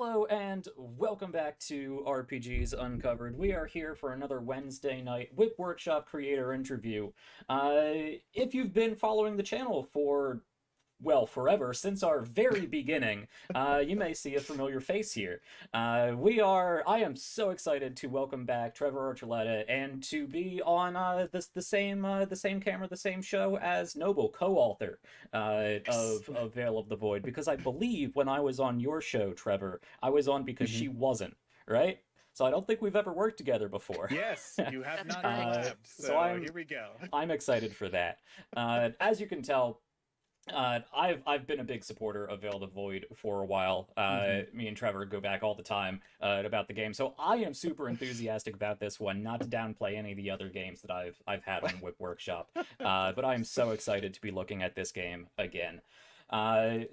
Hello and welcome back to RPGs Uncovered. We are here for another Wednesday night WIP Workshop creator interview. If you've been following the channel for, well, forever, since our very beginning, you may see a familiar face here. I am so excited to welcome back Trever Archuleta and to be on the same camera, the same show as Noble, co-author of Veil of the Void, because I believe when I was on your show, Trevor, I was on because she wasn't, right? So I don't think we've ever worked together before. Yes, you have not correct. collabed, so here we go. I'm excited for that. As you can tell, I've been a big supporter of Veil of the Void for a while. Me and Trevor go back all the time about the game, so I am super enthusiastic about this one. Not to downplay any of the other games that I've had on WIP Workshop, but I am so excited to be looking at this game again.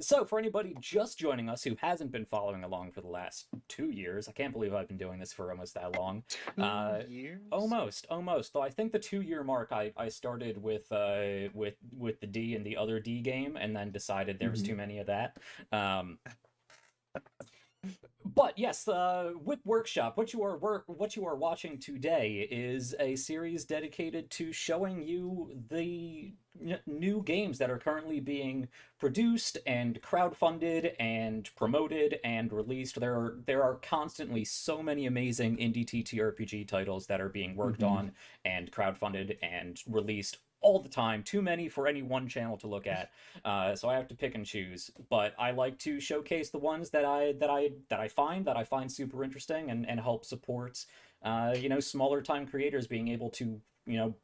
So for anybody just joining us who hasn't been following along for the last 2 years, I can't believe I've been doing this for almost that long. 2 years? Almost. Though I think the 2 year mark, I started with the D and the other D game, and then decided there was too many of that. But yes, WIP Workshop, what you are watching today is a series dedicated to showing you the new games that are currently being produced and crowdfunded and promoted and released. There are constantly so many amazing indie TTRPG titles that are being worked on and crowdfunded and released all the time. Too many for any one channel to look at, so I have to pick and choose. But I like to showcase the ones that I find super interesting and help support smaller time creators being able to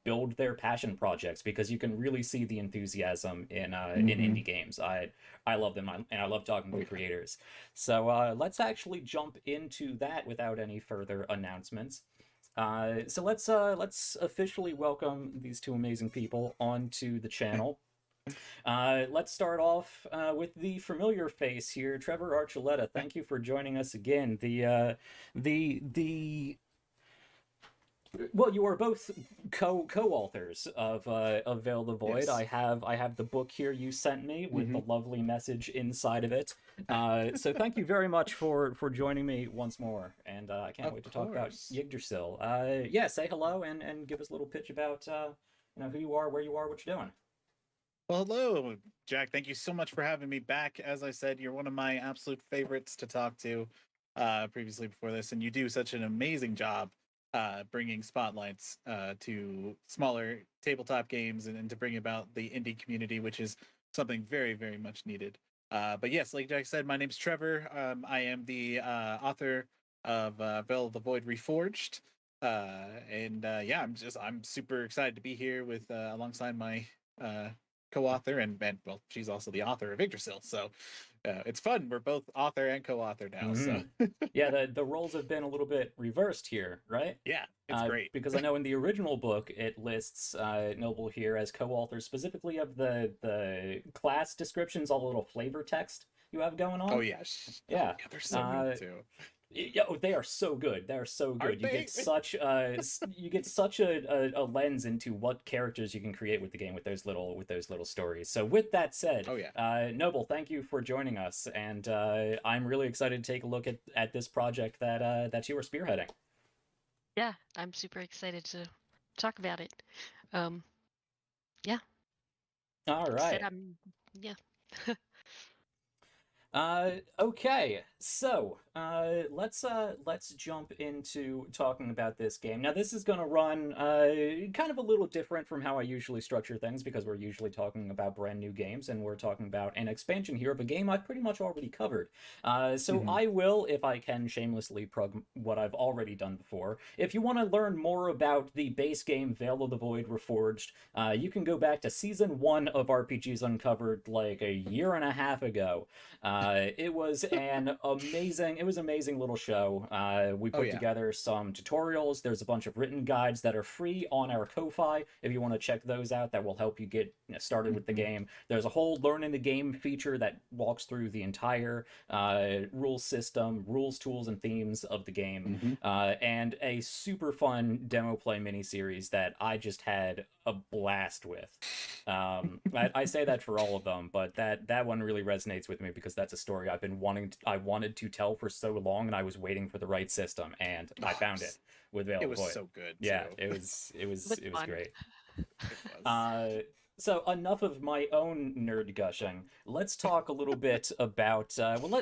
build their passion projects, because you can really see the enthusiasm in indie games. I love them, and I love talking to creators. So let's actually jump into that without any further announcements. So let's officially welcome these two amazing people onto the channel. Let's start off with the familiar face here, Trever Archuleta. Thank you for joining us again. Well, you are both co-authors of Veil the Void. Yes. I have the book here you sent me with the lovely message inside of it. So thank you very much for joining me once more, and I can't wait to talk about Yggdrasil. Yeah, say hello and give us a little pitch about who you are, where you are, what you're doing. Well, hello, Jack. Thank you so much for having me back. As I said, you're one of my absolute favorites to talk to previously before this, and you do such an amazing job bringing spotlights to smaller tabletop games and to bring about the indie community, which is something very, very much needed. But yes, like Jack said, my name's Trevor. I am the author of Veil of the Void Reforged. Yeah, I'm super excited to be here with alongside my co-author, and well, she's also the author of Yggdrasil, so it's fun. We're both author and co-author now. So yeah, the roles have been a little bit reversed here, right? yeah, it's great, because I know in the original book it lists Noble here as co-author specifically of the class descriptions, all the little flavor text you have going on. Oh yeah, yeah, they're so good too. Yeah, they are so good. They're so good. You get such a lens into what characters you can create with the game with those little stories. So with that said, Noble, thank you for joining us, and I'm really excited to take a look at this project that you are spearheading. Yeah, I'm super excited to talk about it. Yeah. All right. Yeah. Okay, so let's jump into talking about this game. Now, this is going to run kind of a little different from how I usually structure things, because we're usually talking about brand new games, and we're talking about an expansion here of a game I've pretty much already covered. So I will, if I can, shamelessly plug what I've already done before. If you want to learn more about the base game Veil of the Void Reforged, you can go back to Season 1 of RPGs Uncovered like a year and a half ago. It was an amazing little show. We put together some tutorials. There's a bunch of written guides that are free on our Ko-Fi if you want to check those out. That will help you get started with the game. There's a whole learn in the game feature that walks through the entire rule system, rules, tools, and themes of the game, and a super fun demo play mini-series that I just had a blast with. I say that for all of them, but that one really resonates with me because that's a story I wanted to tell for so long, and I was waiting for the right system, and I found it with Veil It of was Void. so good. Yeah, too. it was Fun. great. It was. So enough of my own nerd gushing. Let's talk a little bit about.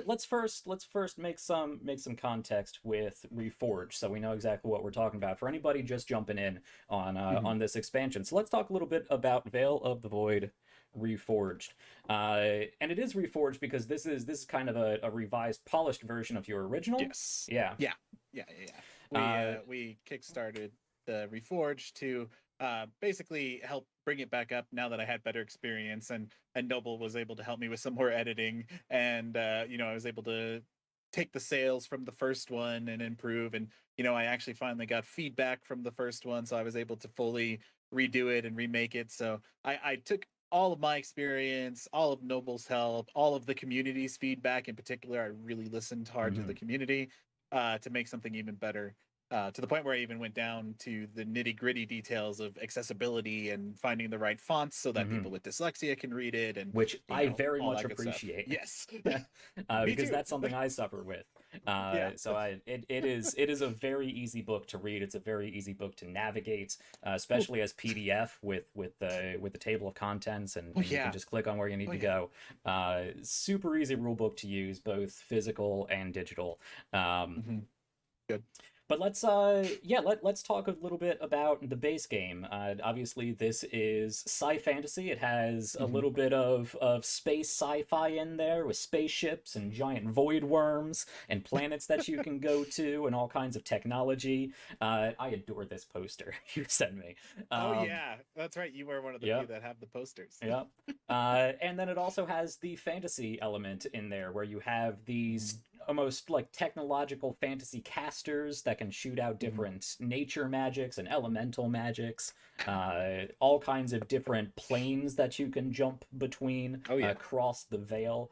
Let's first make some context with Reforged, so we know exactly what we're talking about for anybody just jumping in on this expansion. So let's talk a little bit about Veil of the Void Reforged, and it is Reforged because this is kind of a revised, polished version of your original. Yes. Yeah. We kickstarted the Reforged to basically help bring it back up now that I had better experience, and Noble was able to help me with some more editing, and I was able to take the sales from the first one and improve, and I actually finally got feedback from the first one, so I was able to fully redo it and remake it. So I took all of my experience, all of Noble's help, all of the community's feedback in particular. I really listened hard to the community to make something even better. To the point where I even went down to the nitty gritty details of accessibility and finding the right fonts so that people with dyslexia can read it, and which I very all much that good stuff. appreciate. Yes, because too. that's something I suffer with. So it is a very easy book to read. It's a very easy book to navigate, especially as PDF with the table of contents, and you can just click on where you need to go. Super easy rule book to use, both physical and digital. Good. But let's talk a little bit about the base game. Obviously, this is sci-fantasy. It has a little bit of space sci-fi in there with spaceships and giant void worms and planets that you can go to and all kinds of technology. I adore this poster you sent me. That's right. You were one of the few that have the posters. Yep. And then it also has the fantasy element in there, where you have these almost like technological fantasy casters that can shoot out different nature magics and elemental magics, all kinds of different planes that you can jump between across the veil.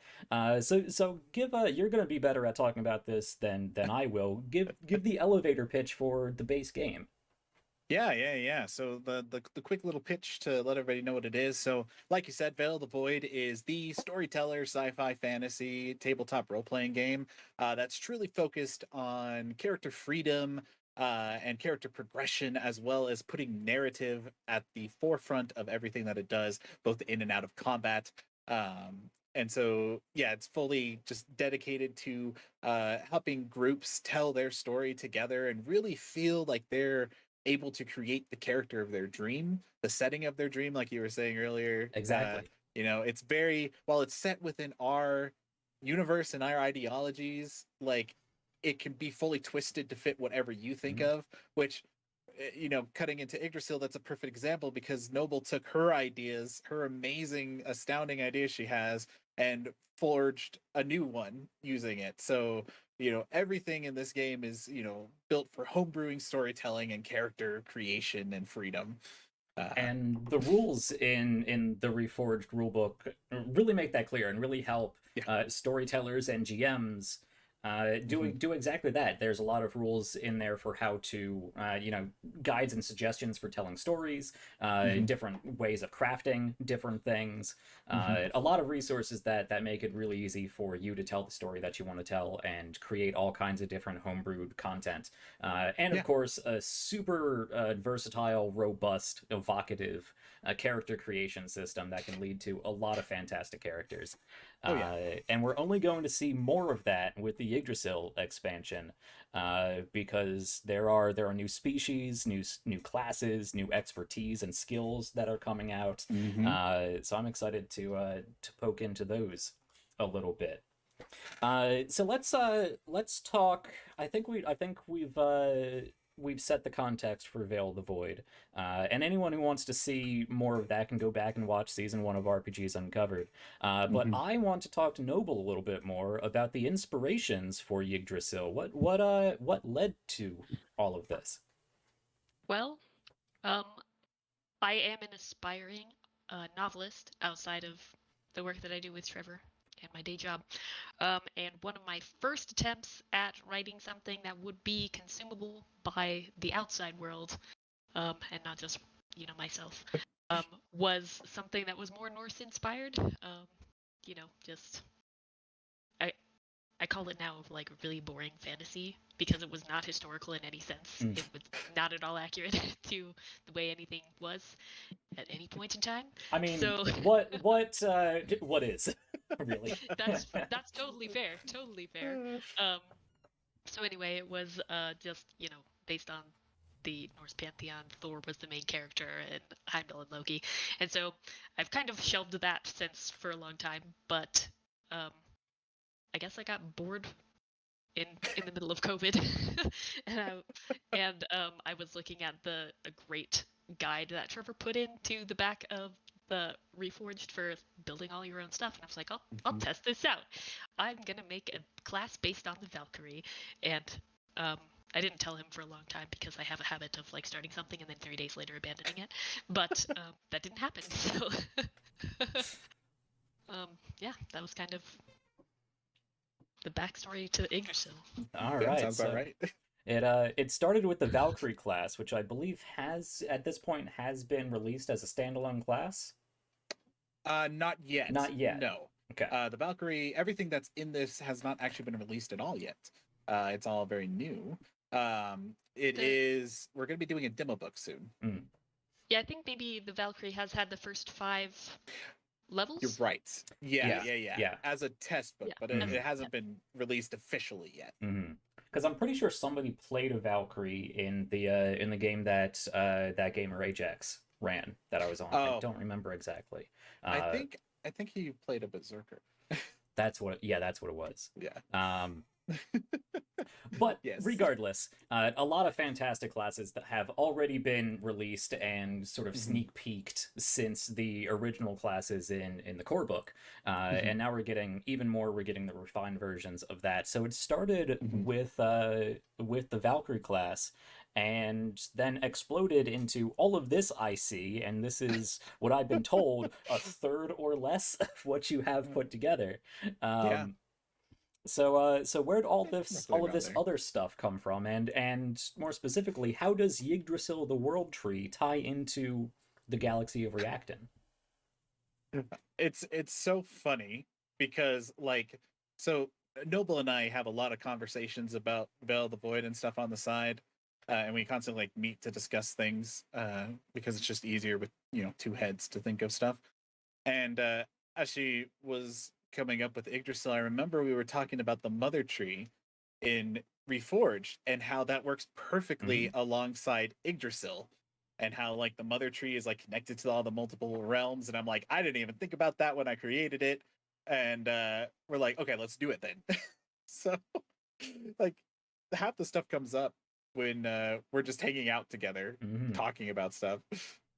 So give you're going to be better at talking about this than I will. Give the elevator pitch for the base game. Yeah. So the quick little pitch to let everybody know what it is. So, like you said, Veil of the Void is the storyteller, sci-fi, fantasy, tabletop role-playing game that's truly focused on character freedom and character progression, as well as putting narrative at the forefront of everything that it does, both in and out of combat. And so, it's fully just dedicated to helping groups tell their story together and really feel like they're able to create the character of their dream, the setting of their dream, like you were saying earlier. Exactly. It's very, while it's set within our universe and our ideologies, like it can be fully twisted to fit whatever you think of, which, cutting into Yggdrasil, that's a perfect example, because Noble took her ideas, her amazing, astounding ideas she has, and forged a new one using it. So everything in this game is built for homebrewing, storytelling, and character creation and freedom. And the rules in the Reforged rulebook really make that clear and really help storytellers and GMs do exactly that. There's a lot of rules in there for how to, guides and suggestions for telling stories, different ways of crafting different things, a lot of resources that make it really easy for you to tell the story that you want to tell and create all kinds of different homebrewed content. And of course, a super versatile, robust, evocative character creation system that can lead to a lot of fantastic characters. And we're only going to see more of that with the Yggdrasil expansion, because there are new species, new classes, new expertise and skills that are coming out. So I'm excited to poke into those a little bit. So let's talk. I think we've set the context for Veil of the Void, and anyone who wants to see more of that can go back and watch season 1 of RPGs Uncovered. But I want to talk to Noble a little bit more about the inspirations for Yggdrasil. What led to all of this? Well, I am an aspiring novelist outside of the work that I do with Trever and my day job. And one of my first attempts at writing something that would be consumable by the outside world, and not just, myself, was something that was more Norse inspired. Just I call it now like really boring fantasy because it was not historical in any sense. It was not at all accurate to the way anything was at any point in time. I mean, so what is really? that's totally fair. Totally fair. So anyway, it was just, based on the Norse pantheon. Thor was the main character, and Heimdall and Loki. And so I've kind of shelved that since for a long time, but I guess I got bored in the middle of COVID, and I was looking at a great guide that Trevor put into the back of the Reforged for building all your own stuff, and I was like, I'll test this out. I'm gonna make a class based on the Valkyrie, and I didn't tell him for a long time because I have a habit of like starting something and then 3 days later abandoning it, but that didn't happen. So yeah, that was kind of the backstory to Yggdrasil. All right, sounds about right. It started with the Valkyrie class, which I believe has at this point has been released as a standalone class. Not yet. Not yet. No. Okay. The Valkyrie, everything that's in this has not actually been released at all yet. It's all very new. We're going to be doing a demo book soon. Yeah, I think maybe the Valkyrie has had the first 5 levels. You're right. Yeah. As a test book, but it hasn't been released officially yet. Because I'm pretty sure somebody played a Valkyrie in the game that that gamer Ajax ran that I was on. I don't remember exactly. I think he played a berserker. That's what it was. Yeah. But yes. Regardless, a lot of fantastic classes that have already been released and sort of sneak peeked since the original classes in the core book. And now we're getting even more. We're getting the refined versions of that. So it started with the Valkyrie class, and then exploded into all of this I see, and this is what I've been told, a third or less of what you have put together. So where'd all of this other stuff come from, and more specifically, how does Yggdrasil the World Tree tie into the Galaxy of Reactin? It's so funny because Noble and I have a lot of conversations about Veil of the Void and stuff on the side, and we constantly meet to discuss things because it's just easier with 2 heads to think of stuff. And as she was coming up with Yggdrasil, I remember we were talking about the mother tree in Reforged and how that works perfectly alongside Yggdrasil, and how like the mother tree is like connected to all the multiple realms. And I'm like, I didn't even think about that when I created it. And we're like, okay, let's do it then. So like half the stuff comes up when we're just hanging out together talking about stuff.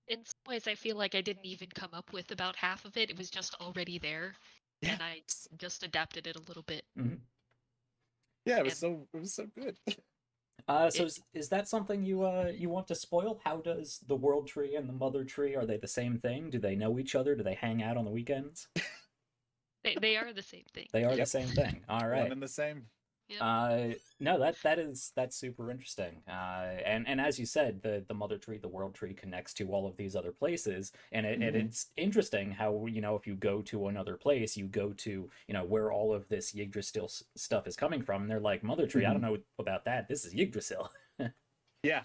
In some ways, I feel like I didn't even come up with about half of it. It was just already there. And I just adapted it a little bit. Yeah, it was so good. So is that something you want to spoil? How does the World Tree and the Mother Tree, are they the same thing? Do they know each other? Do they hang out on the weekends? They are the same thing. They are the same thing. All right. One and the same. Yep. No, that's super interesting. And as you said, the Mother Tree, the World Tree connects to all of these other places, and it's interesting how if you go to another place, you go to where all of this Yggdrasil stuff is coming from, and they're like, Mother Tree, I don't know about that. This is Yggdrasil. Yeah.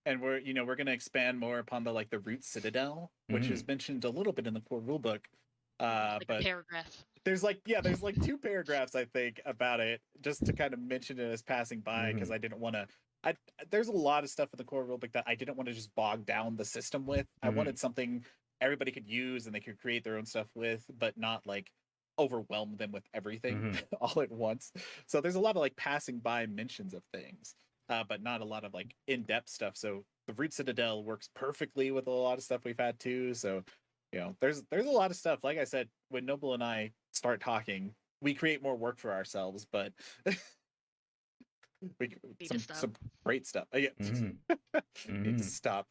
And we're gonna expand more upon the root citadel, which is mentioned a little bit in the core rulebook. Like but a paragraph. There's 2 paragraphs I think about it, just to kind of mention it as passing by, because I didn't want to. There's a lot of stuff in the core rulebook that I didn't want to just bog down the system with. I wanted something everybody could use and they could create their own stuff with, but not overwhelm them with everything all at once. So there's a lot of passing by mentions of things, but not a lot of in-depth stuff. So the root citadel works perfectly with a lot of stuff we've had too. So there's a lot of stuff. Like I said, when Noble and I start talking, we create more work for ourselves, but some great stuff. Need to stop.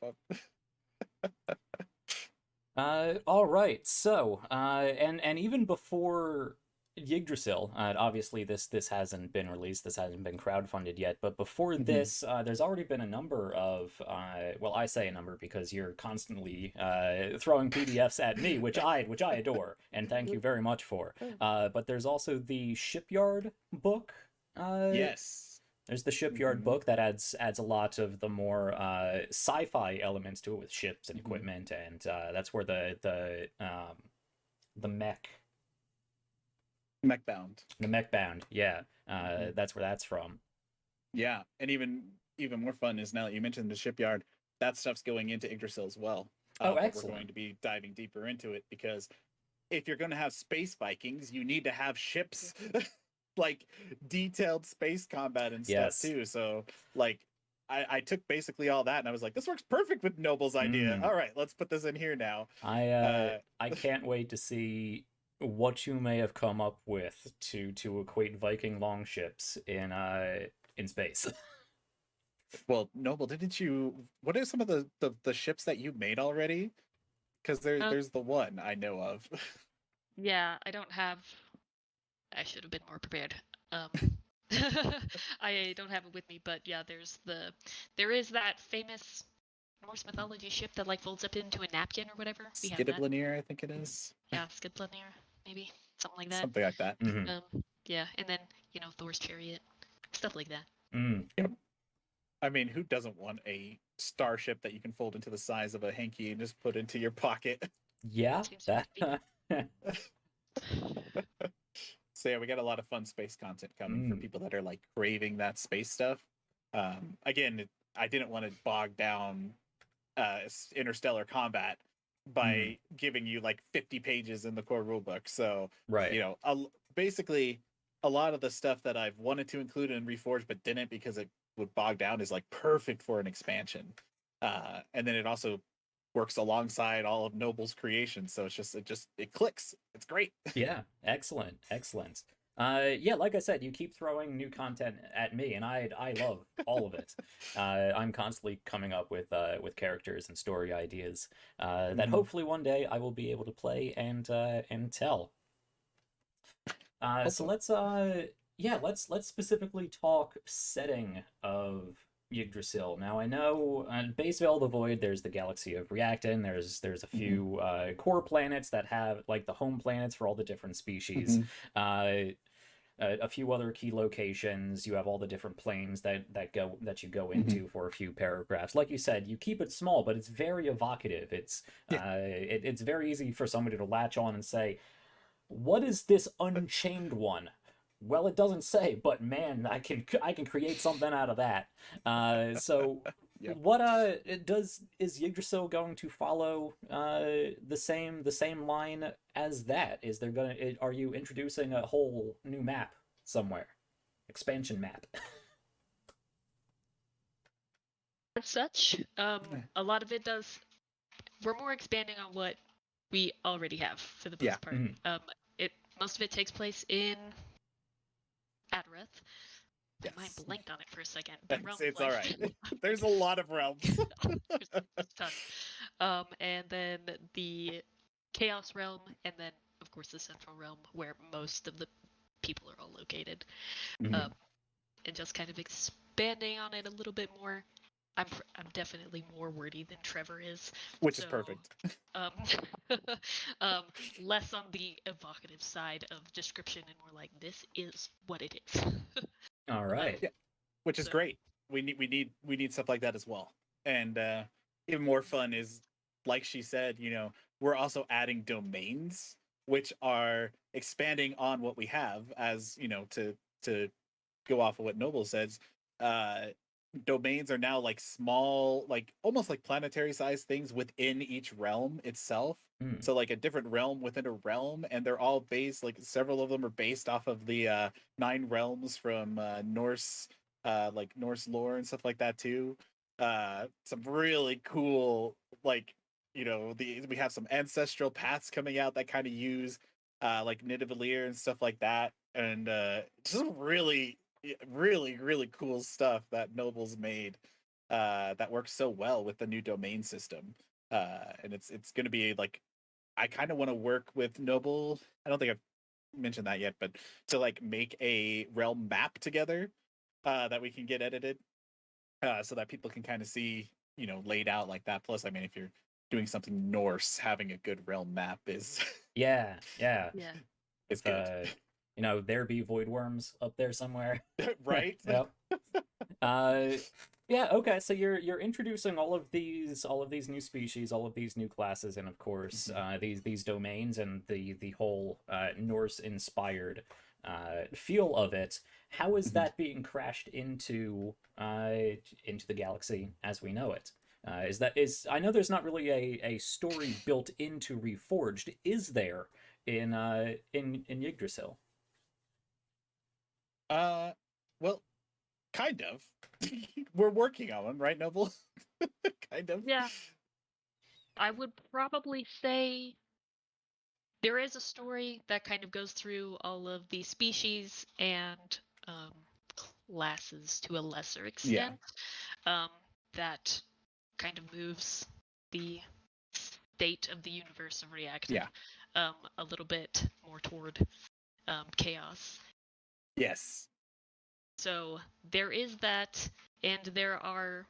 All right. So, and even before Yggdrasil. Obviously, this hasn't been released. This hasn't been crowdfunded yet. But before this, there's already been a number of. Well, I say a number because you're constantly throwing PDFs at me, which I adore, and thank you very much for. But there's also the Shipyard book. Yes. There's the Shipyard book that adds a lot of the more sci-fi elements to it with ships and equipment, and that's where the mech. Mechbound. The Mechbound, yeah. That's where that's from. Yeah, and even more fun is now that you mentioned the Shipyard, that stuff's going into Yggdrasil as well. Oh, but excellent. We're going to be diving deeper into it because if you're going to have space Vikings, you need to have ships, like detailed space combat and stuff too. So, like, I took basically all that and I was like, this works perfect with Noble's idea. All right, let's put this in here now. I can't wait to see what you may have come up with to equate Viking longships in space. Well, Noble, didn't you? What are some of the ships that you made already? Because there's the one I know of. Yeah, I don't have. I should have been more prepared. I don't have it with me, but yeah, there is that famous Norse mythology ship that like folds up into a napkin or whatever. Skidblanir, I think it is. Yeah, Skidblanir, maybe something like that. Something like that. Yeah, and then Thor's chariot, stuff like that. Yep. I mean, who doesn't want a starship that you can fold into the size of a hanky and just put into your pocket? Yeah, that. So yeah, we got a lot of fun space content coming for people that are like craving that space stuff. Again, I didn't want to bog down interstellar combat by giving you like 50 pages in the core rulebook. So, basically a lot of the stuff that I've wanted to include in Reforged but didn't because it would bog down is like perfect for an expansion. And then it also works alongside all of Noble's creations. So it clicks. It's great. Yeah, excellent. Yeah, like I said, you keep throwing new content at me, and I love all of it. I'm constantly coming up with characters and story ideas that hopefully one day I will be able to play and tell. So let's specifically talk setting of Yggdrasil. Now I know on Base Veil of the Void, there's the Galaxy of Reactin. There's a few core planets that have like the home planets for all the different species. A few other key locations. You have all the different planes that you go into for a few paragraphs. Like you said, you keep it small, but it's very evocative. It's it's very easy for somebody to latch on and say, "What is this Unchained one?" Well, it doesn't say, but man, I can create something out of that. What is Yggdrasil going to follow the same line as that? Are you introducing a whole new map somewhere? Expansion map. As such, a lot of it does. We're more expanding on what we already have for the most part. Most of it takes place in Adareth. Yes. My mind blanked on it for a second. It's all right. There's a lot of realms. There's a ton. And then the Chaos Realm, and then of course the Central Realm, where most of the people are all located. And just kind of expanding on it a little bit more. I'm definitely more wordy than Trevor is, which is perfect. Less on the evocative side of description and more like this is what it is. All right. Yeah, which is great. We need stuff like that as well. And even more fun is, like she said, we're also adding domains, which are expanding on what we have. As to go off of what Noble says, domains are now like small, like almost like planetary sized things within each realm itself. So like a different realm within a realm, and they're all based, like several of them are based off of the 9 realms from Norse like Norse lore and stuff like that too. Some really cool, like we have some ancestral paths coming out that kind of use like Nidavellir and stuff like that, and just really cool stuff that Noble's made that works so well with the new domain system. And it's going to be like, I kind of want to work with Noble. I don't think I've mentioned that yet, but to like make a realm map together that we can get edited, so that people can kind of see, laid out like that. Plus, I mean, if you're doing something Norse, having a good realm map is Yeah. is good. There be void worms up there somewhere. Right? Yep. Yeah, okay, so you're introducing all of these new species, all of these new classes, and of course these domains and the whole Norse inspired feel of it. How is that being crashed into the galaxy as we know it? I know there's not really a story built into Reforged, is there, in Yggdrasil? Well, kind of. We're working on one, right, Noble? Kind of. Yeah. I would probably say there is a story that kind of goes through all of the species and classes to a lesser extent. That kind of moves the state of the universe of reactive a little bit more toward chaos. Yes. So there is that, and there are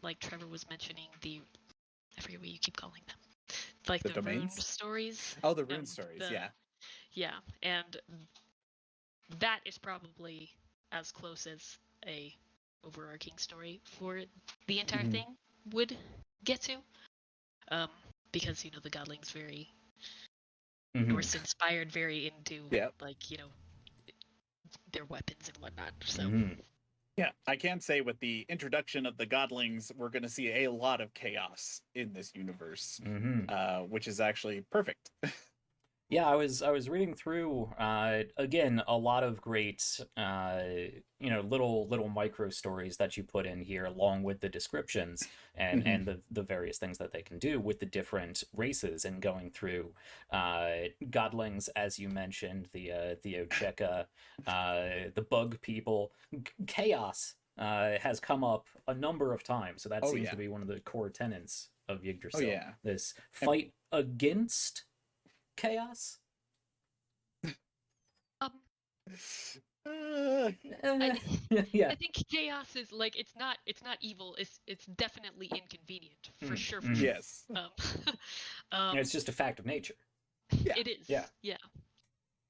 like Trevor was mentioning, I forget what you keep calling them, like the rune domains? stories. Oh, the rune stories, Yeah, and that is probably as close as a overarching story for the entire thing would get to, because the godlings very Norse inspired, very into like their weapons and whatnot. So yeah, I can say with the introduction of the godlings, we're going to see a lot of chaos in this universe, which is actually perfect. Yeah, I was reading through again a lot of great little micro stories that you put in here along with the descriptions and the various things that they can do with the different races, and going through godlings, as you mentioned, the Ocheka, the bug people. Chaos has come up a number of times, so that seems to be one of the core tenets of Yggdrasil. This fight against chaos. I think chaos is like it's not evil. It's definitely inconvenient for sure. Yes. It's just a fact of nature. It is. Yeah.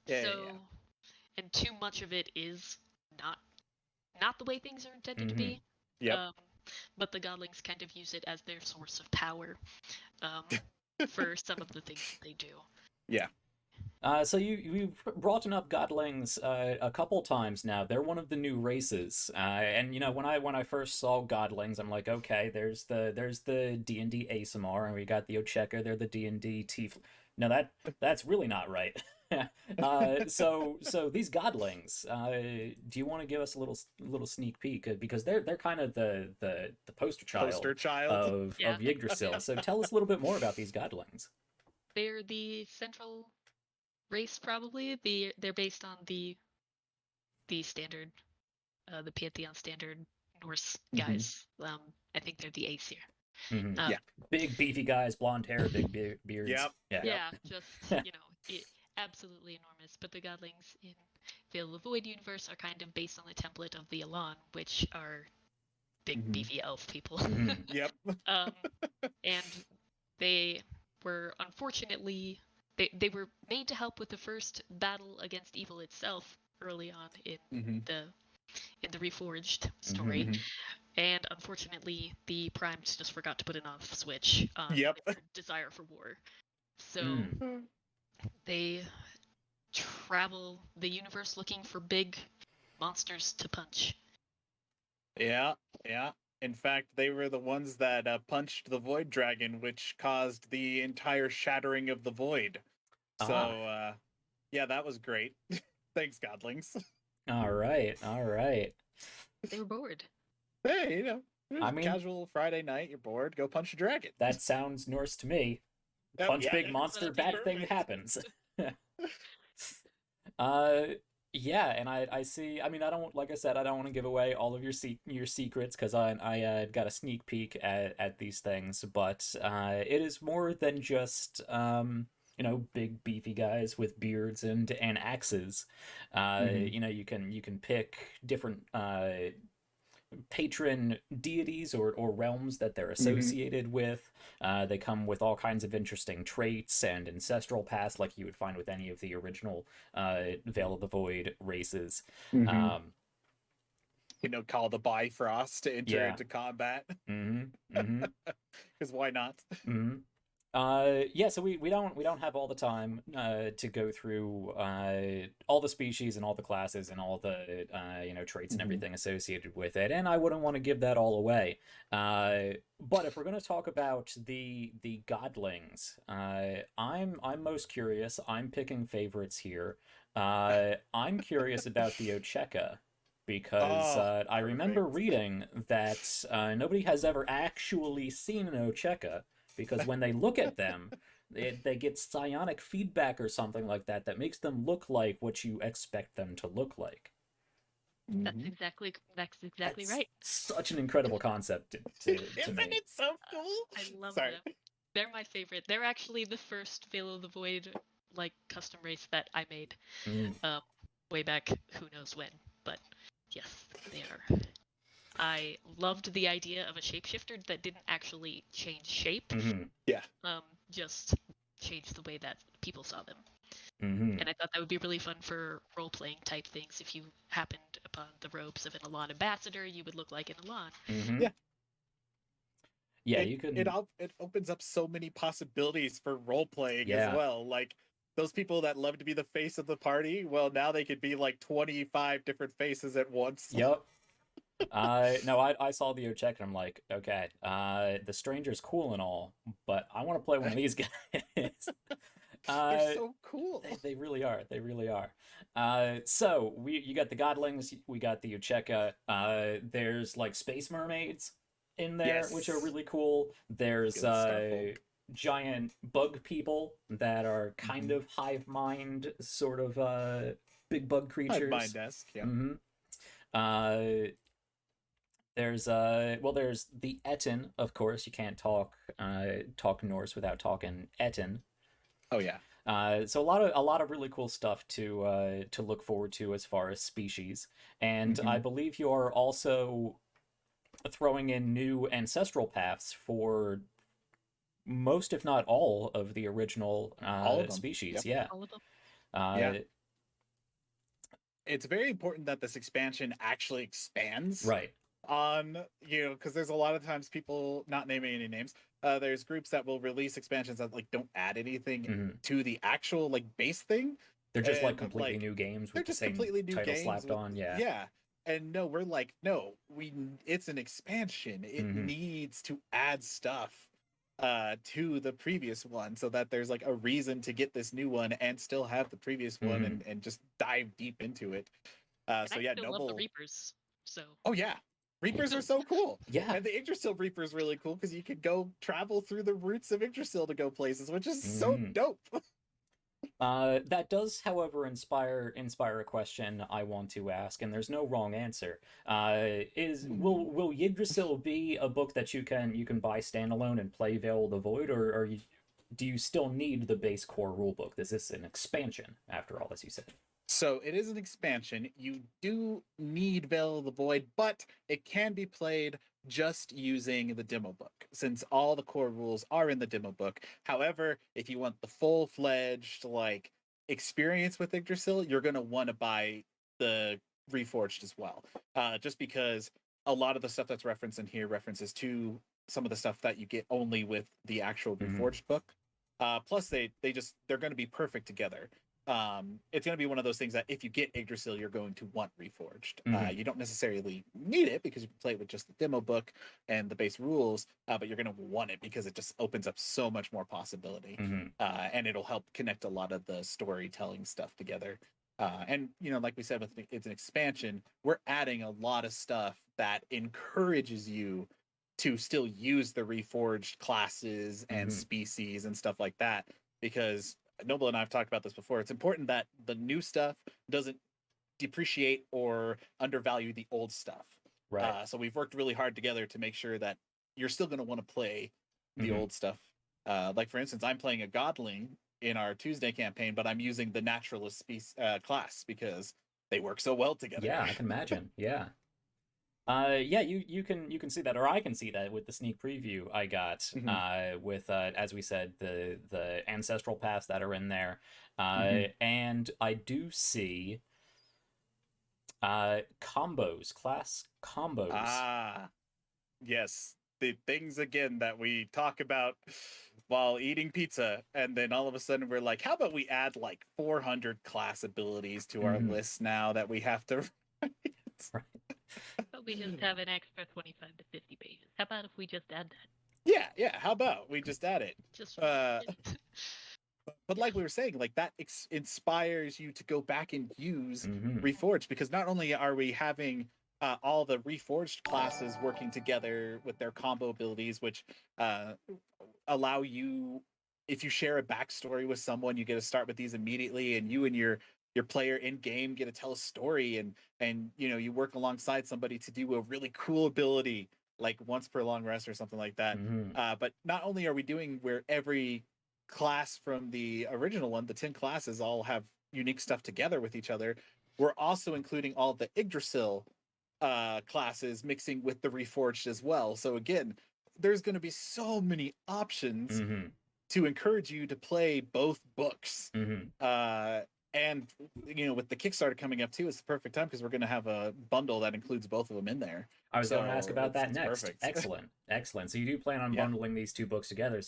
And too much of it is not the way things are intended to be. But the godlings kind of use it as their source of power for some of the things that they do. Yeah. So you've brought up godlings a couple times now. They're one of the new races, and when I first saw godlings, I'm like, okay, there's the D&D ASMR, and we got the Ocheka. They're the D&D Tief. No, that's really not right. So these godlings, do you want to give us a little sneak peek, because they're kind of the poster child of Yggdrasil. So tell us a little bit more about these godlings. They're the central race, probably. They're based on the standard, the Pantheon standard Norse guys. I think they're the Aesir. Big beefy guys, blonde hair, big beards. Just absolutely enormous. But the godlings in Veil of the Void universe are kind of based on the template of the Elan, which are big beefy elf people. And they were unfortunately they were made to help with the first battle against evil itself early on in the Reforged story. And unfortunately, the Primes just forgot to put an off switch on their desire for war. So they travel the universe looking for big monsters to punch. Yeah. In fact, they were the ones that punched the Void Dragon, which caused the entire shattering of the Void. So, that was great. Thanks, godlings. All right. They were bored. Hey, casual Friday night, you're bored, go punch a dragon. That sounds Norse to me. Punch big monster, bad thing happens. And I see. I mean, I don't, like I said, I don't want to give away all of your secrets, because I got a sneak peek at these things, but it is more than just big beefy guys with beards and axes. You can pick different patron deities or realms that they're associated with. They come with all kinds of interesting traits and ancestral paths, like you would find with any of the original Veil of the Void races. Call the Bifrost to enter Yeah. into combat. Mm-hmm. Because why not? So we don't have all the time to go through all the species and all the classes and all the traits and everything associated with it, and I wouldn't want to give that all away. But if we're going to talk about the godlings, I'm most curious. I'm picking favorites here. I'm curious about the Ocheka, because I remember reading that nobody has ever actually seen an Ocheka, because when they look at them, they get psionic feedback or something like that that makes them look like what you expect them to look like. That's exactly right. Such an incredible concept to Isn't me. it so cool? I love them. They're my favorite. They're actually the first Veil of the Void custom race that I made way back, who knows when, but yes, they are. I loved the idea of a shapeshifter that didn't actually change shape. Yeah. Just changed the way that people saw them. And I thought that would be really fun for role-playing type things. If you happened upon the robes of an Elan ambassador, you would look like an Elan. Yeah, you could. It opens up so many possibilities for role-playing as well. Like, those people that love to be the face of the party, well, now they could be like 25 different faces at once. Yep. No, I saw the Ochek and I'm like, okay, the stranger's cool and all, but I want to play one of these guys. They're so cool. They really are. They really are. So you got the godlings, we got the Ocheka. There's like space mermaids in there, which are really cool. There's giant bug people that are kind of hive mind, sort of big bug creatures. Hive mind-esque, yeah. There's the Etten, of course. You can't talk Norse without talking Etten. Oh yeah. So a lot of really cool stuff to look forward to as far as species, and I believe you are also throwing in new ancestral paths for most, if not all, of the original species. Yep. Yeah. All of them. Yeah. It's very important that this expansion actually expands. Right. On, because there's a lot of times people, not naming any names, there's groups that will release expansions that don't add anything to the actual base thing. They're just completely new games with the same title slapped on. Yeah. And no, we're like, no, it's an expansion. It needs to add stuff to the previous one so that there's a reason to get this new one and still have the previous one and just dive deep into it. Noble, love the Reapers. So. Oh yeah. Reapers are so cool. Yeah. And the Yggdrasil Reaper is really cool because you could go travel through the roots of Yggdrasil to go places, which is so dope. That does, however, inspire a question I want to ask, and there's no wrong answer. Will Yggdrasil be a book that you can buy standalone and play Veil of the Void, or do you still need the base core rulebook? Is this an expansion after all, as you said? So it is an expansion. You do need Veil of the Void, but it can be played just using the demo book, since all the core rules are in the demo book. However, if you want the full-fledged experience with Yggdrasil, you're going to want to buy the Reforged as well. Just because a lot of the stuff that's referenced in here references to some of the stuff that you get only with the actual Reforged book. Plus, they're going to be perfect together. It's going to be one of those things that if you get Yggdrasil, you're going to want Reforged. You don't necessarily need it because you can play it with just the demo book and the base rules, but you're going to want it because it just opens up so much more possibility, and it'll help connect a lot of the storytelling stuff together. And like we said, it's an expansion. We're adding a lot of stuff that encourages you to still use the Reforged classes and species and stuff like that, because Noble and I have talked about this before. It's important that the new stuff doesn't depreciate or undervalue the old stuff. Right. So we've worked really hard together to make sure that you're still going to want to play the old stuff. For instance, I'm playing a Godling in our Tuesday campaign, but I'm using the naturalist class because they work so well together. Yeah, I can imagine. Yeah. Yeah, you can see that, or I can see that with the sneak preview I got. With as we said, the ancestral paths that are in there, and I do see combos, class combos. Ah, yes, the things again that we talk about while eating pizza, and then all of a sudden we're like, how about we add like 400 class abilities to our list now that we have to Right. But we just have an extra 25 to 50 pages. How about if we just add that? Yeah, how about we just add it? Just But like we were saying, like that inspires you to go back and use Mhm. Reforged, because not only are we having all the Reforged classes working together with their combo abilities, which allow you, if you share a backstory with someone, you get to start with these immediately, and you and your player in game get to tell a story, and you know, you work alongside somebody to do a really cool ability like once per long rest or something like that. But not only are we doing where every class from the original one, the 10 classes all have unique stuff together with each other, we're also including all the Yggdrasil classes mixing with the Reforged as well. So again, there's going to be so many options to encourage you to play both books. And you know, with the Kickstarter coming up too, it's the perfect time because we're going to have a bundle that includes both of them in there. I was going to ask about that next. Perfect. Excellent. So you do plan on bundling these two books together,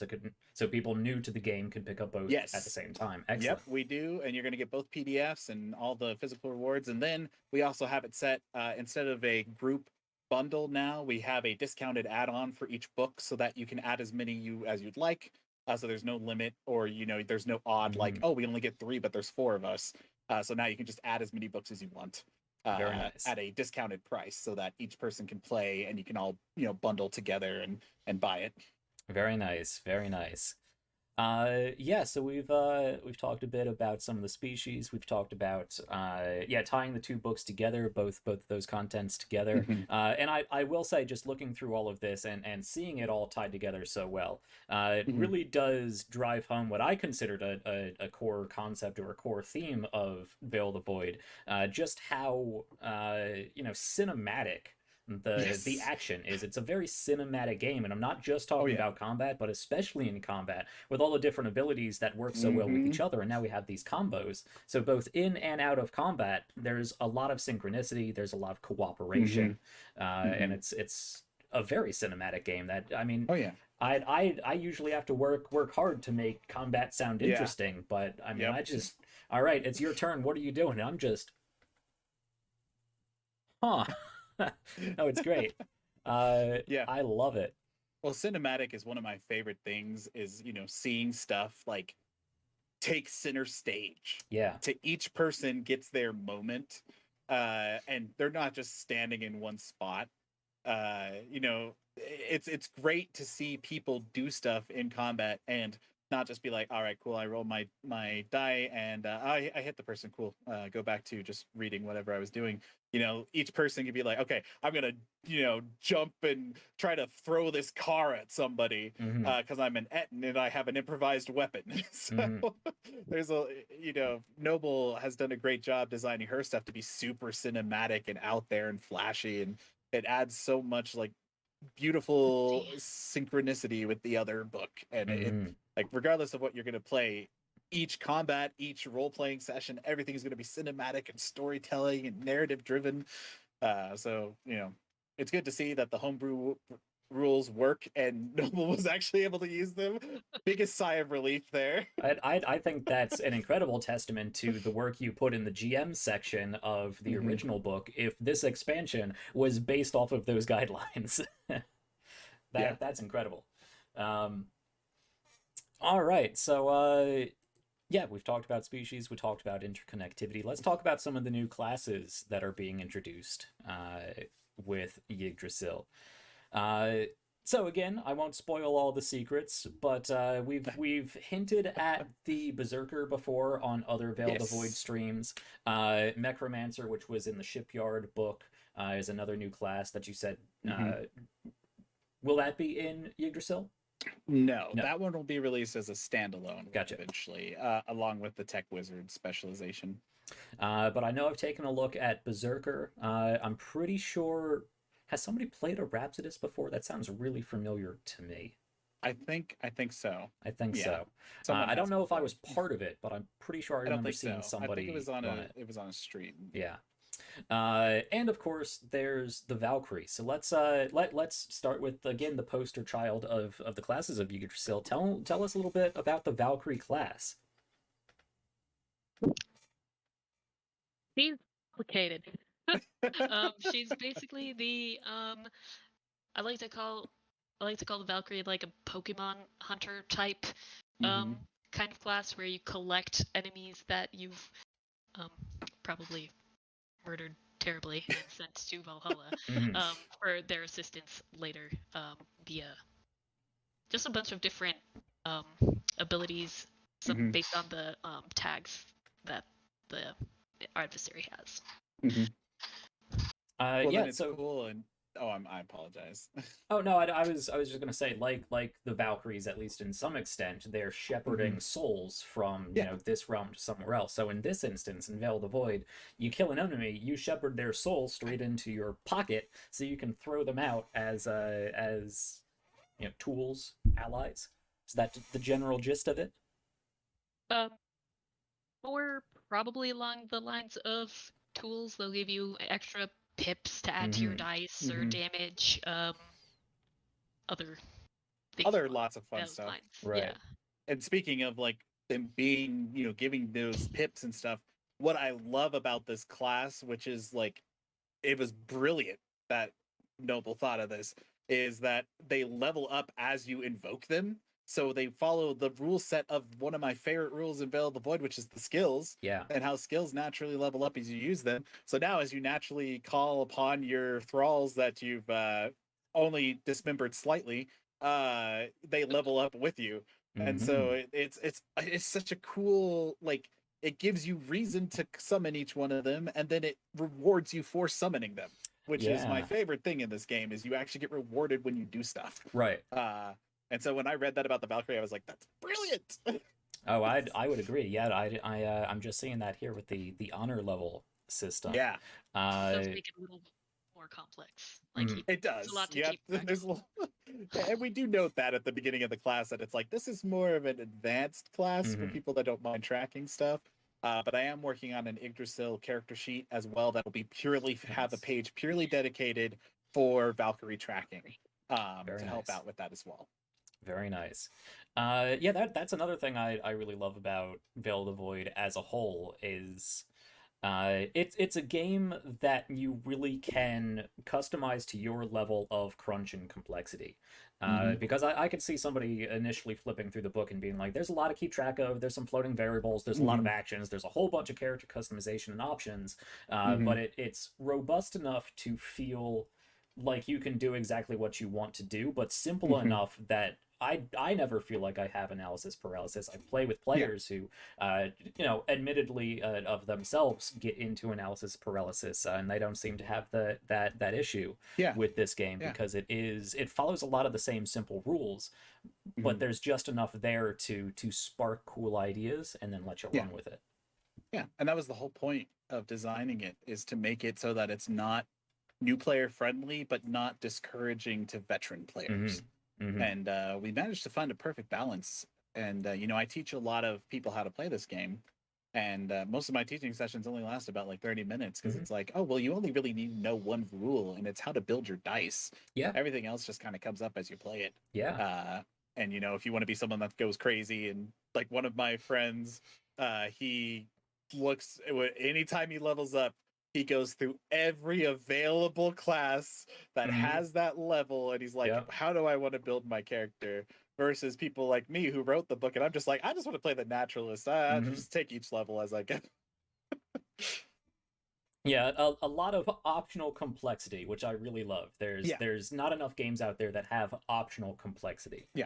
so people new to the game can pick up both at the same time. Excellent. Yep, we do, and you're going to get both PDFs and all the physical rewards. And then we also have it set instead of a group bundle. Now we have a discounted add-on for each book, so that you can add as many as you'd like. So there's no limit, or you know, there's no odd like, oh, we only get 3, but there's 4 of us. So now you can just add as many books as you want. Very nice. At a discounted price, so that each person can play, and you can all, you know, bundle together and buy it. Very nice. Very nice. Yeah, so we've talked a bit about some of the species. We've talked about tying the two books together, both those contents together. And I will say, just looking through all of this and seeing it all tied together so well, it really does drive home what I considered a core concept or a core theme of Veil of the Void. Just how cinematic the action is. It's a very cinematic game, and I'm not just talking about combat, but especially in combat, with all the different abilities that work so well with each other. And now we have these combos, so both in and out of combat there's a lot of synchronicity, there's a lot of cooperation, and it's a very cinematic game that, I mean, I usually have to work hard to make combat sound interesting, but I mean, I just, all right, it's your turn, what are you doing? And I'm just no, it's great. I love it. Well, cinematic is one of my favorite things, is, you know, seeing stuff like take center stage. Yeah. To each person gets their moment, and they're not just standing in one spot. You know, it's great to see people do stuff in combat and not just be like, all right, cool, I roll my die and I hit the person, cool, go back to just reading whatever I was doing. You know, each person could be like, okay, I'm gonna, you know, jump and try to throw this car at somebody because I'm an Etten and I have an improvised weapon. So there's a, you know, Noble has done a great job designing her stuff to be super cinematic and out there and flashy, and it adds so much like beautiful synchronicity with the other book. And it, like, regardless of what you're going to play, each combat, each role-playing session, everything is going to be cinematic and storytelling and narrative driven. So, you know, it's good to see that the homebrew rules work and Noble was actually able to use them. Biggest sigh of relief there. I think that's an incredible testament to the work you put in the GM section of the original book, if this expansion was based off of those guidelines. That's incredible. All right, so yeah, we've talked about species, we talked about interconnectivity. Let's talk about some of the new classes that are being introduced with Yggdrasil. So again, I won't spoil all the secrets, but we've hinted at the Berserker before on other Veil the Void streams. Necromancer, which was in the Shipyard book, is another new class that you said. Will that be in Yggdrasil? No, No. that one will be released as a standalone Gotcha. eventually, along with the Tech Wizard specialization. But I know I've taken a look at Berserker. I'm pretty sure. Has somebody played a Rhapsodist before? That sounds really familiar to me. I think so. I think Yeah, so. someone I don't has know if I before. was part of it, but I'm pretty sure I I don't remember think seeing so. I think it somebody was on run a it. it was on a stream. Yeah. And of course, there's the Valkyrie. So let's start with again the poster child of the classes of Yggdrasil. Tell us a little bit about the Valkyrie class. She's complicated. She's basically the I like to call the Valkyrie like a Pokemon hunter type Mhm. kind of class where you collect enemies that you've probably murdered terribly and sent to Valhalla Mhm. for their assistance later via just a bunch of different abilities, some Mhm. based on the tags that the adversary has. Mhm. Well, then Yeah. it's So cool. And I apologize. oh no, I was just gonna say like the Valkyries, at least in some extent, they're shepherding souls from Yeah. this realm to somewhere else. So in this instance, in Veil of the Void, you kill an enemy, you shepherd their soul straight into your pocket, so you can throw them out as tools, allies. Is that the general gist of it? Um, More probably along the lines of tools. They'll give you extra pips to add to your Mm-hmm. dice or Mhm. damage. Other things Other along lots of fun those stuff. lines. Yeah. Right. And speaking of like them being, giving those pips and stuff, what I love about this class, which is like it was brilliant that Noble thought of this, is that they level up as you invoke them. So they follow the rule set of one of my favorite rules in Veil of the Void, which is the skills, Yeah. and how skills naturally level up as you use them. So now, as you naturally call upon your thralls that you've only dismembered slightly, they level up with you. And Mm-hmm. so it's such a cool, like, it gives you reason to summon each one of them, and then it rewards you for summoning them, which is my Yeah. favorite thing in this game. Is you actually get rewarded when you do stuff. Right. And so when I read that about the Valkyrie, I was like, that's brilliant. Oh, I would agree. Yeah, I'm just seeing that here with the honor level system. Yeah, It does Uh, make it a little more complex. Like mhm. it there's a does. lot to Yeah, keep track there's of. and we do note that at the beginning of the class that it's like this is more of an advanced class for Mhm. people that don't mind tracking stuff. But I am working on an Yggdrasil character sheet as well that will be purely have a Nice. page purely dedicated for Valkyrie tracking, Very to help nice. out with that as well. Very nice. Yeah, that's another thing I really love about Veil of the Void as a whole is it's a game that you really can customize to your level of crunch and complexity. Mm-hmm. Because I could see somebody initially flipping through the book and being like, there's a lot to keep track of, there's some floating variables, there's a lot of Mm-hmm. actions, there's a whole bunch of character customization and options, Mm-hmm. but it's robust enough to feel like you can do exactly what you want to do, but simple Mm-hmm. enough that I never feel like I have analysis paralysis. I play with Yeah. players who, admittedly of themselves get into analysis paralysis, and they don't seem to have that issue Yeah. with this game Yeah. because it follows a lot of the same simple rules, but Mm-hmm. there's just enough there to spark cool ideas and then let you Yeah. run with it. Yeah. And that was the whole point of designing it, is to make it so that it's not new player friendly, but not discouraging to veteran players. Mm-hmm. Mm-hmm. And we managed to find a perfect balance. And I teach a lot of people how to play this game, and most of my teaching sessions only last about like 30 minutes because Mm-hmm. it's like, oh well, you only really need to know one rule, and it's how to build your dice. Yeah. Everything else just kind of comes up as you play it. Yeah. And if you want to be someone that goes crazy, and like one of my friends, he looks anytime he levels up, he goes through every available class that Mm-hmm. has that level, and he's like, Yeah. how do I want to build my character? Versus people like me who wrote the book, and I'm just like, I just want to play the naturalist. I Mm-hmm. just take each level as I get. Yeah, a lot of optional complexity, which I really love. Yeah, There's not enough games out there that have optional complexity. yeah.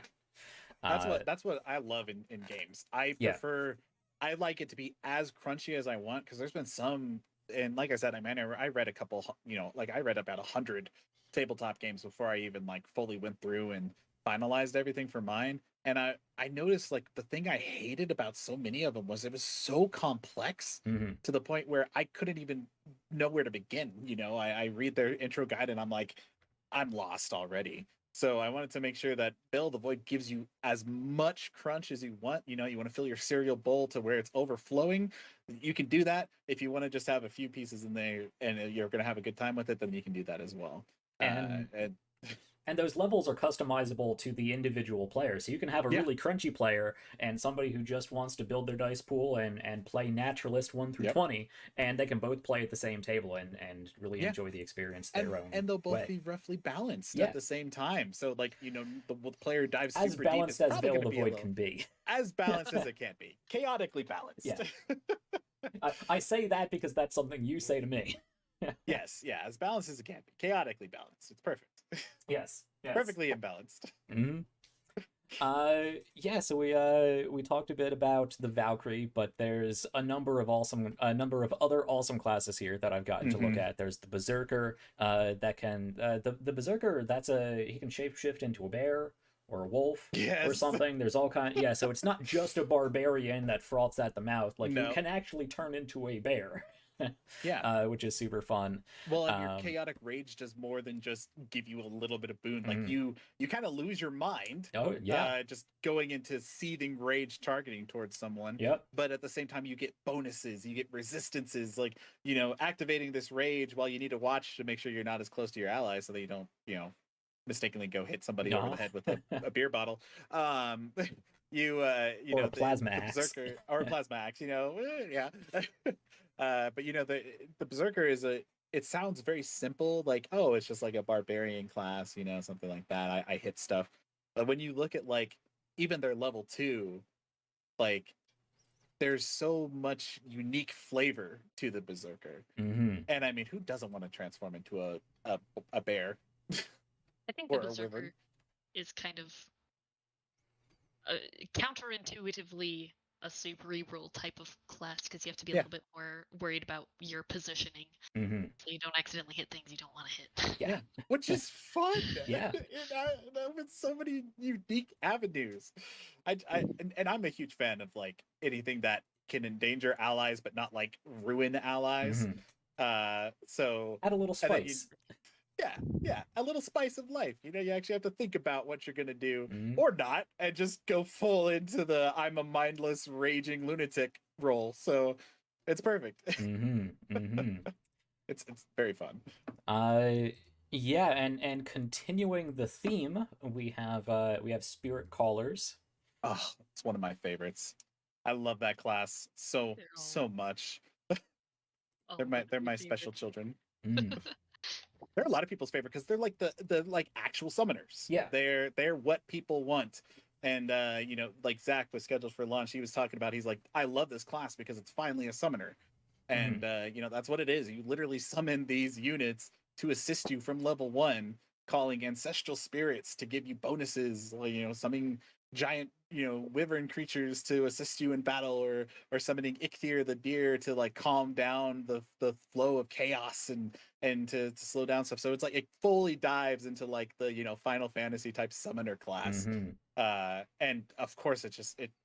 Uh, That's what I love in games. I yeah. prefer, I like it to be as crunchy as I want, because there's been some, and like I said, I read a couple, like I read about 100 tabletop games before I even like fully went through and finalized everything for mine, and I noticed like the thing I hated about so many of them was it was so complex to the point where I couldn't even know where to begin. You know, I read their intro guide and I'm like, I'm lost already. So I wanted to make sure that Bill the Void gives you as much crunch as you want. You know, you want to fill your cereal bowl to where it's overflowing. You can do that. If you want to just have a few pieces in there and you're going to have a good time with it, then you can do that as well. And And and those levels are customizable to the individual player. So you can have a yeah, really crunchy player and somebody who just wants to build their dice pool and play naturalist 1 through yep, 20, and they can both play at the same table and really yeah. enjoy the experience their own And they'll both way. be roughly balanced at Yeah, the same time. So like, you know, the player dives as super deep, balanced it's as probably Veil going to the be a Void little can be. as balanced as it can be, chaotically balanced. Yeah, I say that because that's something you say to me. Yes, yeah, as balanced as it can be, chaotically balanced. It's perfect. Yes, yes. Perfectly imbalanced. Mm-hmm. Yeah, so we talked a bit about the Valkyrie, but there's a number of other awesome classes here that I've gotten to look at. There's the Berserker, that can the Berserker, he can shapeshift into a bear or a wolf or Yes. something. There's all kind, yeah, so it's not just a barbarian that froths at the mouth. Like, you No. can actually turn into a bear. Yeah. Which is super fun. Well, and your chaotic rage does more than just give you a little bit of boon. Like you kind of lose your mind. Oh yeah. Just going into seething rage targeting towards someone. Yep. But at the same time, you get bonuses, you get resistances. Like, you know, activating this rage while you need to watch to make sure you're not as close to your allies, so that you don't, you know, mistakenly go hit somebody over the head with a beer bottle. You or know, a plasma axe. Berserker or a plasma axe. You know, yeah. But you know, the Berserker it sounds very simple, like, oh, it's just like a barbarian class, you know, something like that. I hit stuff. But when you look at like even their level 2, like there's so much unique flavor to the Berserker. And I mean, who doesn't want to transform into a bear? I think or the a wyvern? Berserker is kind of counterintuitively a cerebral type of class, because you have to be a little bit more worried about your positioning, so you don't accidentally hit things you don't want to hit. Yeah, which is fun. Yeah, with so many unique avenues. And I'm a huge fan of like anything that can endanger allies but not like ruin allies. So add a little spice. Yeah, a little spice of life. You know, you actually have to think about what you're gonna do or not, and just go full into the I'm a mindless raging lunatic role. So it's perfect. It's very fun. Yeah, and continuing the theme, we have Spirit Callers. Oh, it's one of my favorites. I love that class so much. They're my special children. They're a lot of people's favorite because they're like the like actual summoners. Yeah, they're what people want. And you know, like Zach was scheduled for launch. He was talking about, he's like, I love this class because it's finally a summoner. And you know, that's what it is. You literally summon these units to assist you from level 1, calling ancestral spirits to give you bonuses, you know, summoning giant, you know, wyvern creatures to assist you in battle, or summoning Ichthir the deer to like calm down the flow of chaos and to slow down stuff. So it's like it fully dives into like the, you know, Final Fantasy type summoner class. And of course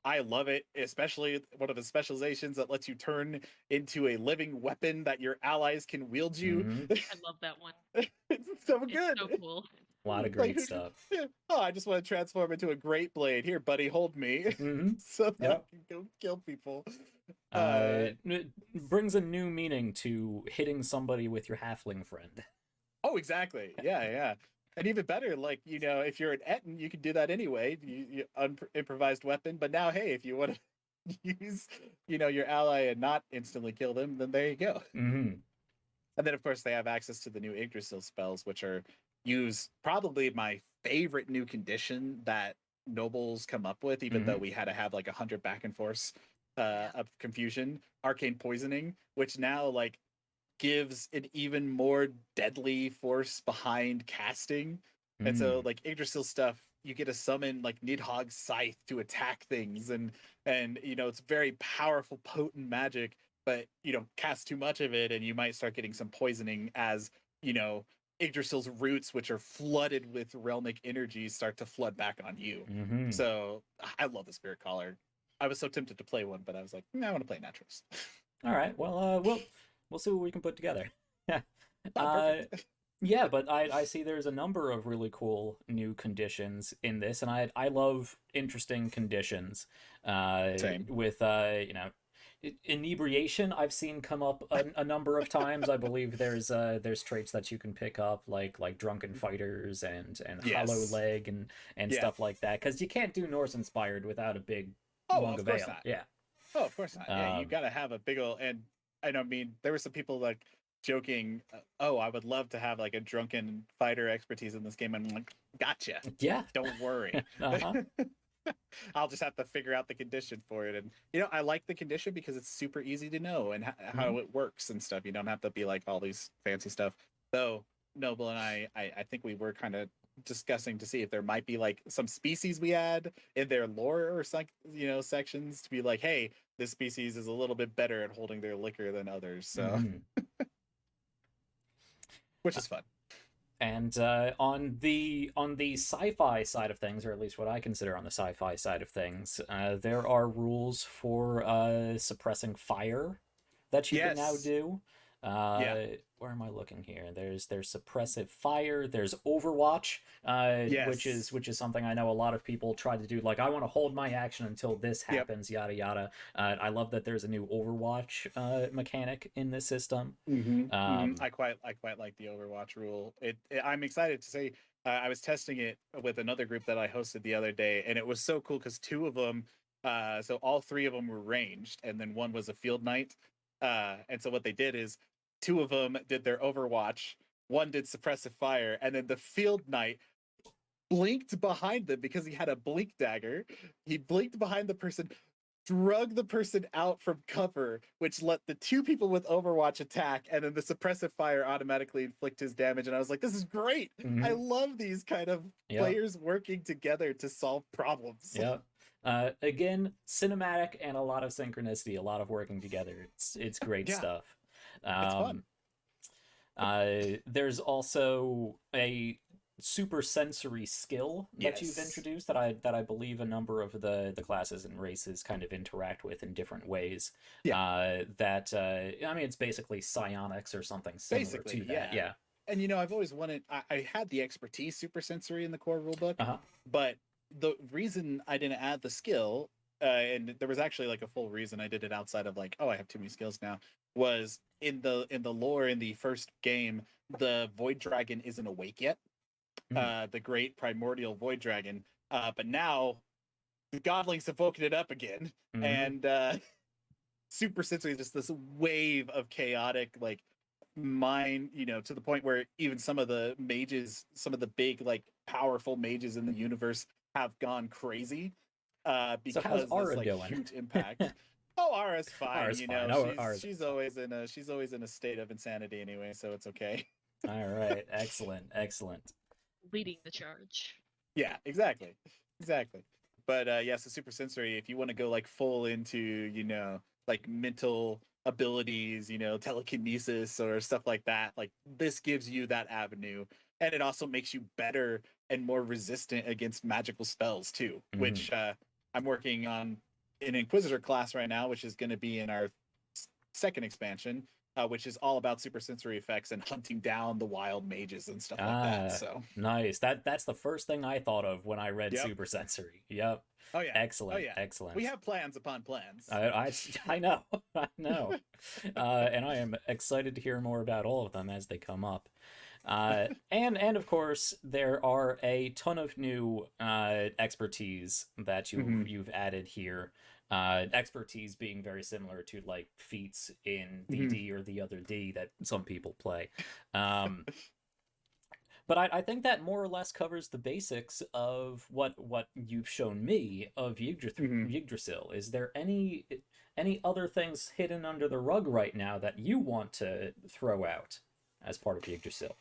I love it, especially one of the specializations that lets you turn into a living weapon that your allies can wield you. I love that one. It's so good. So cool. A lot of great stuff. Oh, I just want to transform into a great blade. Here, buddy, hold me. So that I can go kill people. It brings a new meaning to hitting somebody with your halfling friend. Oh, exactly. Yeah. And even better, like, you know, if you're an Etten, you can do that anyway. You improvised weapon. But now, hey, if you want to use, you know, your ally and not instantly kill them, then there you go. And then, of course, they have access to the new Yggdrasil spells, which are probably my favorite new condition that Nobles come up with, even though we had to have like 100 back and forths of confusion. Arcane Poisoning, which now like gives an even more deadly force behind casting. And so like Yggdrasil stuff, you get to summon like Nidhogg's Scythe to attack things, and you know, it's very powerful, potent magic, but you know, cast too much of it and you might start getting some poisoning as, you know, Yggdrasil's roots, which are flooded with realmic energy, start to flood back on you. Mm-hmm. So I love the Spirit Caller. I was so tempted to play one, but I was like, I want to play Naturals. All right. Well, we'll see what we can put together. Yeah. Perfect. Yeah, but I see there's a number of really cool new conditions in this, and I love interesting conditions. Same. With inebriation, I've seen come up a number of times. I believe there's traits that you can pick up like drunken fighters and hollow Yes. leg and Yeah. stuff like that, because you can't do Norse inspired without a big Oh, lung of of course ale. not. Yeah. Oh, of course not. Yeah, you Um, got to have a big old. And I don't mean there were some people like joking, oh, I would love to have like a drunken fighter expertise in this game. I'm like, gotcha. yeah. Don't worry. Uh-huh. I'll just have to figure out the condition for it. And, I like the condition because it's super easy to know and how it works and stuff. You don't have to be like all these fancy stuff. Though, Noble and I think we were kind of discussing to see if there might be like some species we add in their lore or some, sections to be like, hey, this species is a little bit better at holding their liquor than others. So, which is fun. And on the sci-fi side of things, or at least what I consider on the sci-fi side of things, there are rules for suppressing fire that you can now Yes. do. Yeah. Where am I looking here? There's suppressive fire. There's Overwatch, which Yes. is something I know a lot of people try to do. Like, I want to hold my action until this Yep. happens, yada yada. I love that there's a new Overwatch mechanic in this system. I quite like the Overwatch rule. I'm excited to say I was testing it with another group that I hosted the other day, and it was so cool because two of them, so all three of them were ranged, and then one was a field knight. And so what they did is two of them did their Overwatch, one did suppressive fire, and then the field knight blinked behind them because he had a blink dagger. He blinked behind the person, drug the person out from cover, which let the two people with Overwatch attack, and then the suppressive fire automatically inflict his damage. And I was like, this is great. I love these kind of players working together to solve problems. Yeah. Again, cinematic and a lot of synchronicity, a lot of working together. It's great stuff. It's fun. There's also a super sensory skill that you've introduced that I believe a number of the classes and races kind of interact with in different ways. I mean, it's basically psionics or something similar to that. Yeah. And I've always wanted. I had the expertise super sensory in the core rulebook, but the reason I didn't add the skill, and there was actually like a full reason I did it outside of like, oh, I have too many skills now, was in the lore in the first game, the Void Dragon isn't awake yet. The great primordial Void Dragon. But now the Godlings have woken it up again. And super sensory, just this wave of chaotic, like, mind, to the point where even some of the mages, some of the big, like, powerful mages in the universe have gone crazy. Because so how's Ara this, like, doing? huge impact. Oh, Ara's fine. Ara's fine. She's always in a state of insanity anyway, so it's okay. All right, excellent. Leading the charge. Yeah, exactly. But so super sensory, if you want to go like full into, like mental abilities, telekinesis or stuff like that, like this gives you that avenue. And it also makes you better and more resistant against magical spells too, which I'm working on an Inquisitor class right now, which is going to be in our second expansion, which is all about super sensory effects and hunting down the wild mages and stuff like that. So nice. That's the first thing I thought of when I read super sensory. Yep. Oh yeah. Excellent. Excellent. We have plans upon plans. I know. And I am excited to hear more about all of them as they come up. And of course there are a ton of new expertise that you've added here. Expertise being very similar to like feats in the D or the other D that some people play. But I think that more or less covers the basics of what you've shown me of Yggdrasil. Is there any other things hidden under the rug right now that you want to throw out as part of Yggdrasil?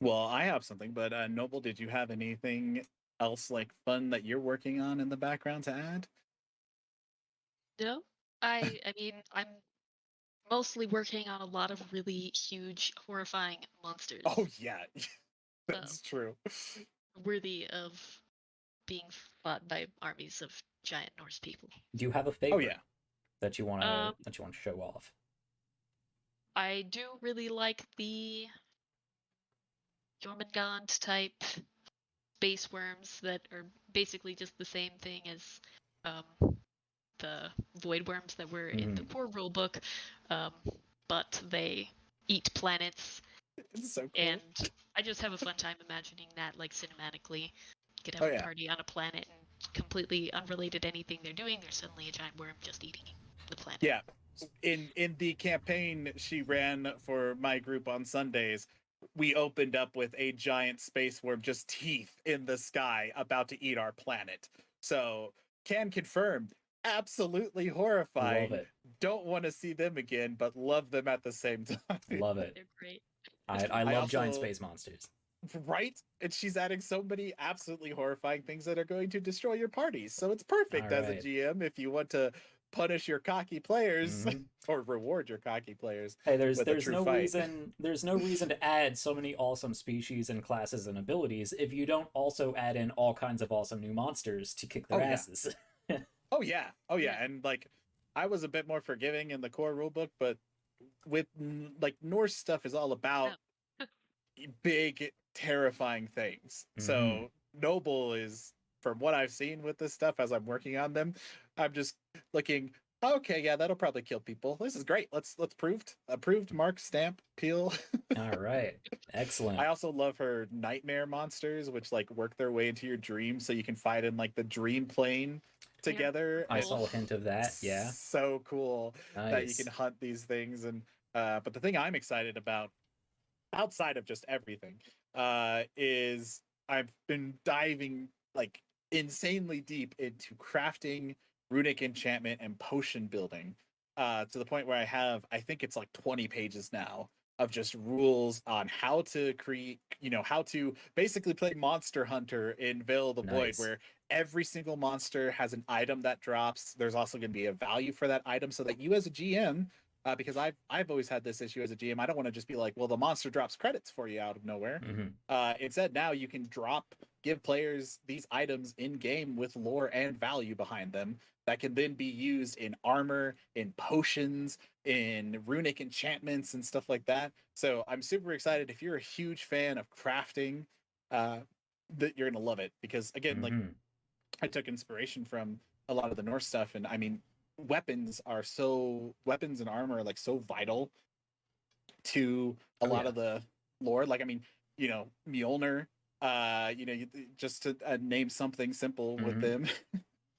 Well, I have something, but Noble, did you have anything else like fun that you're working on in the background to add? No, I mean, I'm mostly working on a lot of really huge, horrifying monsters. Oh yeah, that's true. Worthy of being fought by armies of giant Norse people. Do you have a Oh favorite yeah. that you want to show off? I do really like the Jormungand type space worms that are basically just the same thing as the void worms that were in the core rulebook, but they eat planets. It's so cool. And I just have a fun time imagining that, like, cinematically. You could have Oh, a yeah. party on a planet and completely unrelated to anything they're doing, there's suddenly a giant worm just eating the planet. Yeah. In the campaign she ran for my group on Sundays, we opened up with a giant space worm, just teeth in the sky, about to eat our planet. So can confirm, absolutely horrifying. Love it. Don't want to see them again, but love them at the same time. Love it. They're great. I love also- giant space monsters. Right? And she's adding so many absolutely horrifying things that are going to destroy your parties. So it's perfect as a Alright. GM if you want to punish your cocky players Mhm. or reward your cocky players. Hey, with a there's true no fight. reason to add so many awesome species and classes and abilities if you don't also add in all kinds of awesome new monsters to kick their Oh, yeah. asses. Oh yeah. Oh yeah. Yeah. And like I was a bit more forgiving in the core rulebook, but with like Norse stuff is all about big terrifying things. So Noble is, from what I've seen with this stuff as I'm working on them, I'm just looking, okay, yeah, that'll probably kill people. This is great. Let's approved, mark, stamp, peel. All right, excellent. I also love her nightmare monsters, which like work their way into your dreams, so you can fight in like the dream plane together. I and saw a hint of that. Yeah, so cool that you nice. can hunt these things. And but the thing I'm excited about, outside of just everything, is I've been diving like insanely deep into crafting, runic enchantment, and potion building, to the point where I think it's like 20 pages now of just rules on how to create, how to basically play Monster Hunter in Veil of the Void, Nice. where every single monster has an item that drops. There's also going to be a value for that item, so that you as a GM, because I've always had this issue as a GM. I don't want to just be like, well, the monster drops credits for you out of nowhere. Instead, now you can give players these items in game with lore and value behind them that can then be used in armor, in potions, in runic enchantments, and stuff like that. So I'm super excited. If you're a huge fan of crafting, that you're gonna love it, because again, like I took inspiration from a lot of the Norse stuff, and I mean, weapons and armor are like so vital to a lot of the lore. Like, I mean, Mjolnir, just to name something simple with them,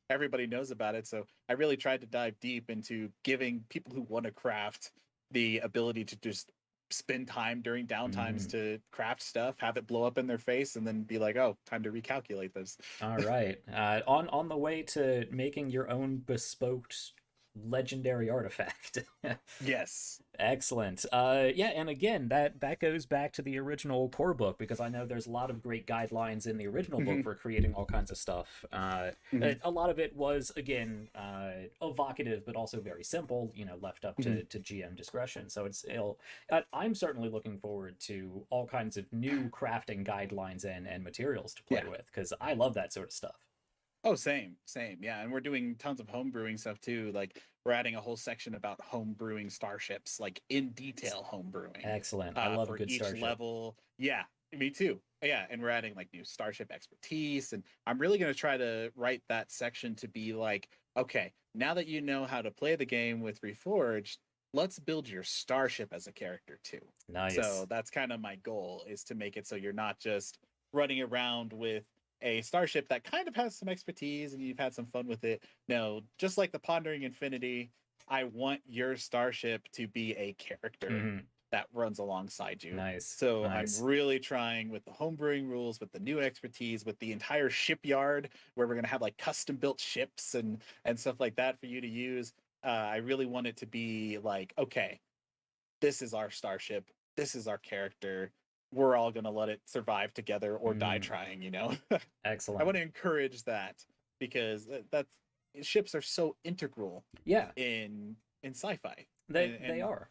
everybody knows about it. So I really tried to dive deep into giving people who want to craft the ability to just spend time during downtimes to craft stuff, have it blow up in their face, and then be like, oh, time to recalculate this. All right. On the way to making your own bespoke legendary artifact. Yes. Excellent. Yeah, and again, that goes back to the original core book, because I know there's a lot of great guidelines in the original book for creating all kinds of stuff. A lot of it was, again, evocative, but also very simple, left up to GM discretion. So I'm certainly looking forward to all kinds of new crafting guidelines and materials to play with, because I love that sort of stuff. Oh, same. Yeah, and we're doing tons of home brewing stuff too. Like, we're adding a whole section about home brewing starships, like in detail home brewing. Excellent. I love for a good each starship. level. Yeah, me too. Yeah, and we're adding like new starship expertise, and I'm really going to try to write that section to be like, okay, now that you know how to play the game with Reforged, let's build your starship as a character too. Nice. So that's kind of my goal, is to make it so you're not just running around with a starship that kind of has some expertise and you've had some fun with it. No, just like the Pondering Infinity, I want your starship to be a character that runs alongside you. Nice. So I'm really trying with the homebrewing rules, with the new expertise, with the entire shipyard, where we're going to have like custom built ships and stuff like that for you to use. I really want it to be like, okay, this is our starship, this is our character, we're all going to let it survive together or die trying, Excellent. I want to encourage that, because that's ships are so integral in sci-fi. They are.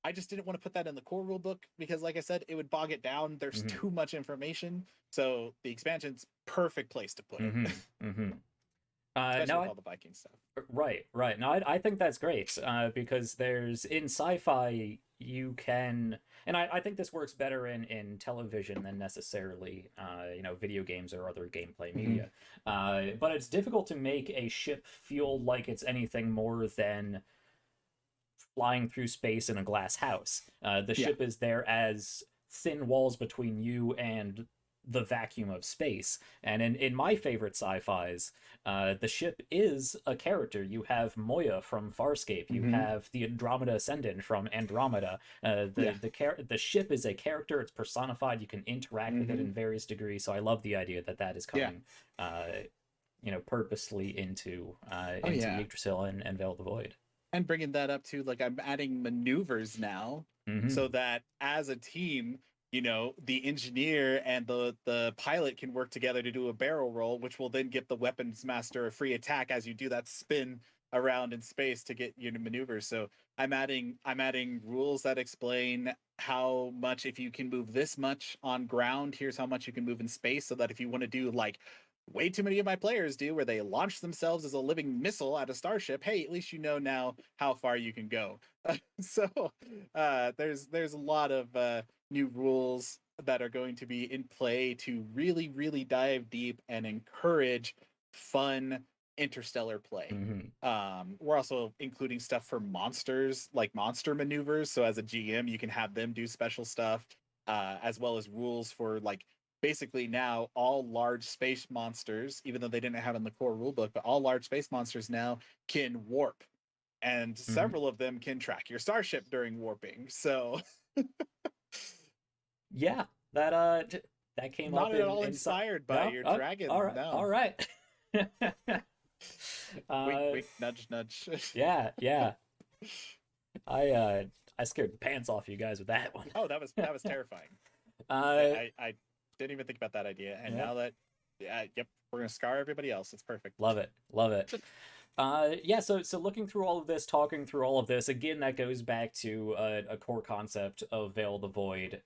I just didn't want to put that in the core rule book because, like I said, it would bog it down. There's too much information, so the expansion's perfect place to put it. Especially with all the Viking stuff. Right. No, I think that's great because there's in sci-fi you can, and I think this works better in television than necessarily video games or other gameplay media. But it's difficult to make a ship feel like it's anything more than flying through space in a glass house. The ship is there as thin walls between you and the vacuum of space. And in my favorite sci-fis, the ship is a character. You have Moya from Farscape. You have the Andromeda Ascendant from Andromeda. The ship is a character. It's personified. You can interact with it in various degrees. So I love the idea that is coming, purposely into Yggdrasil and Veil of the Void. And bringing that up to, like, I'm adding maneuvers now so that as a team, the engineer and the pilot can work together to do a barrel roll, which will then give the weapons master a free attack as you do that spin around in space to get your maneuvers. So I'm adding rules that explain how much, if you can move this much on ground, here's how much you can move in space, so that if you want to do, like way too many of my players do, where they launch themselves as a living missile at a starship, hey, at least you know now how far you can go. So there's a lot of new rules that are going to be in play to really, really dive deep and encourage fun interstellar play. We're also including stuff for monsters, like monster maneuvers. So as a GM, you can have them do special stuff, as well as rules for, like, basically now all large space monsters, even though they didn't have it in the core rulebook, but all large space monsters now can warp, and several of them can track your starship during warping. So yeah, that came not up at all inspired by your dragon. All right, no. all right. Wink, nudge, nudge. Yeah. I scared the pants off you guys with that one. Oh, that was terrifying. I didn't even think about that idea, and now that we're gonna scar everybody else. It's perfect. Love it. So looking through all of this, talking through all of this, again, that goes back to a core concept of Veil of the Void.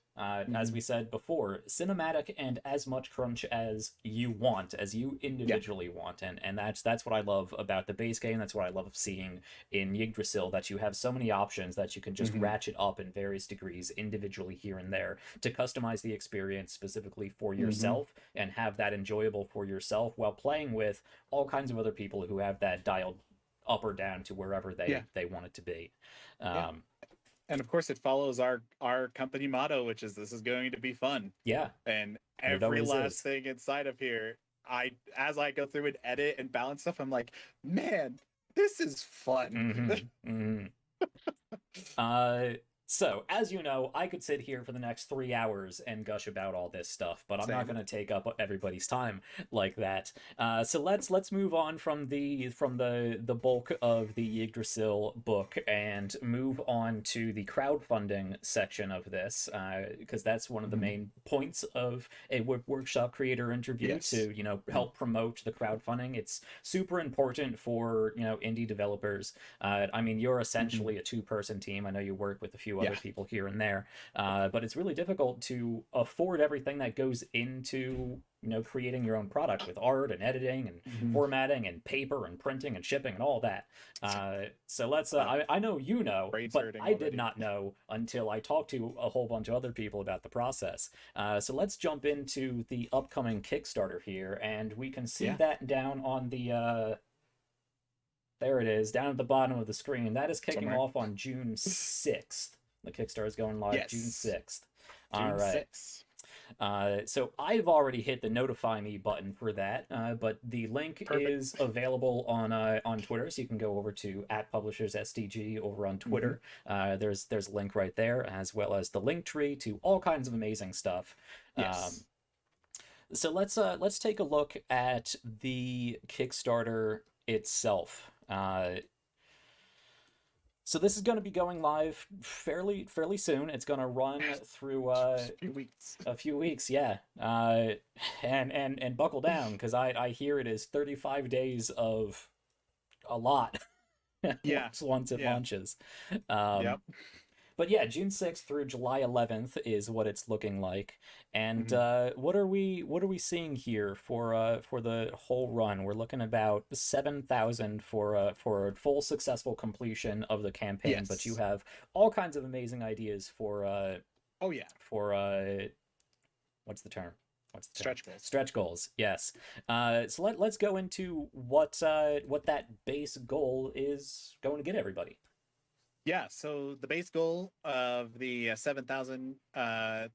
As we said before, cinematic and as much crunch as you want, as you individually want. And that's what I love about the base game. That's what I love seeing in Yggdrasil, that you have so many options that you can just ratchet up in various degrees individually here and there to customize the experience specifically for yourself and have that enjoyable for yourself while playing with all kinds of other people who have that dialed up or down to wherever they want it to be. And of course, it follows our company motto, which is "This is going to be fun." Yeah. And every last thing inside of here, as I go through and edit and balance stuff, I'm like, man, this is fun. So, as you know, I could sit here for the next 3 hours and gush about all this stuff, but I'm not going to take up everybody's time like that. So let's move on from the bulk of the Yggdrasil book and move on to the crowdfunding section of this, because that's one of the main points of a WIP Workshop creator interview, to help promote the crowdfunding. It's super important for indie developers. I mean, you're essentially a 2-person team. I know you work with a few other people here and there, but it's really difficult to afford everything that goes into creating your own product, with art and editing and formatting and paper and printing and shipping and all that. So let's I know but I did not know until I talked to a whole bunch of other people about the process. So let's jump into the upcoming Kickstarter here, and we can see that down on the there it is, down at the bottom of the screen. That is kicking off on June 6th. The Kickstarter is going live June 6th. All right. 6th. So I've already hit the notify me button for that, but the link is available on Twitter, so you can go over to @PublishersSDG over on Twitter. There's a link right there, as well as the link tree to all kinds of amazing stuff. So let's take a look at the Kickstarter itself. So this is going to be going live fairly soon. It's going to run through a few weeks, and buckle down, because I hear it is 35 days of a lot. Yeah. once it Yeah. launches. Um, Yep. but yeah, June 6th through July 11th is what it's looking like. And Mhm. what are we seeing here for the whole run? We're looking about 7,000 for a full successful completion of the campaign, but you Yes. have all kinds of amazing ideas Oh yeah. for what's the term? What's the term? Stretch goals. Stretch goals. Yes. So let's go into what that base goal is going to get everybody. Yeah, so the base goal of the 7,000, I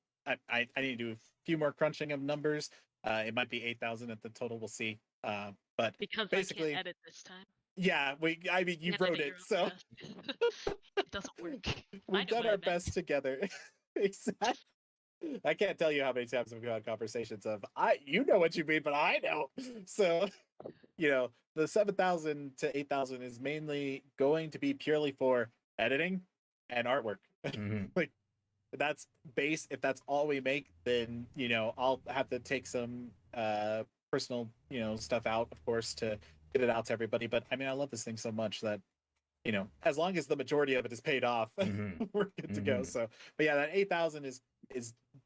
need to do a few more crunching of numbers. It might be 8,000 at the total, we'll see. But Because I can't basically, edit this time. yeah, I mean, you Can't wrote edit it, your own so stuff. It doesn't work. I we've know done what I our meant. best together. Exactly. I can't tell you how many times we've had conversations of, you know what you mean, but I know. So, the 7,000 to 8,000 is mainly going to be purely for editing and artwork. Mm-hmm. Like, that's base. If that's all we make, then I'll have to take some personal stuff out, of course, to get it out to everybody. But I mean, I love this thing so much that as long as the majority of it is paid off, Mm-hmm. we're good to go. Mm-hmm. So, but yeah, that 8,000 is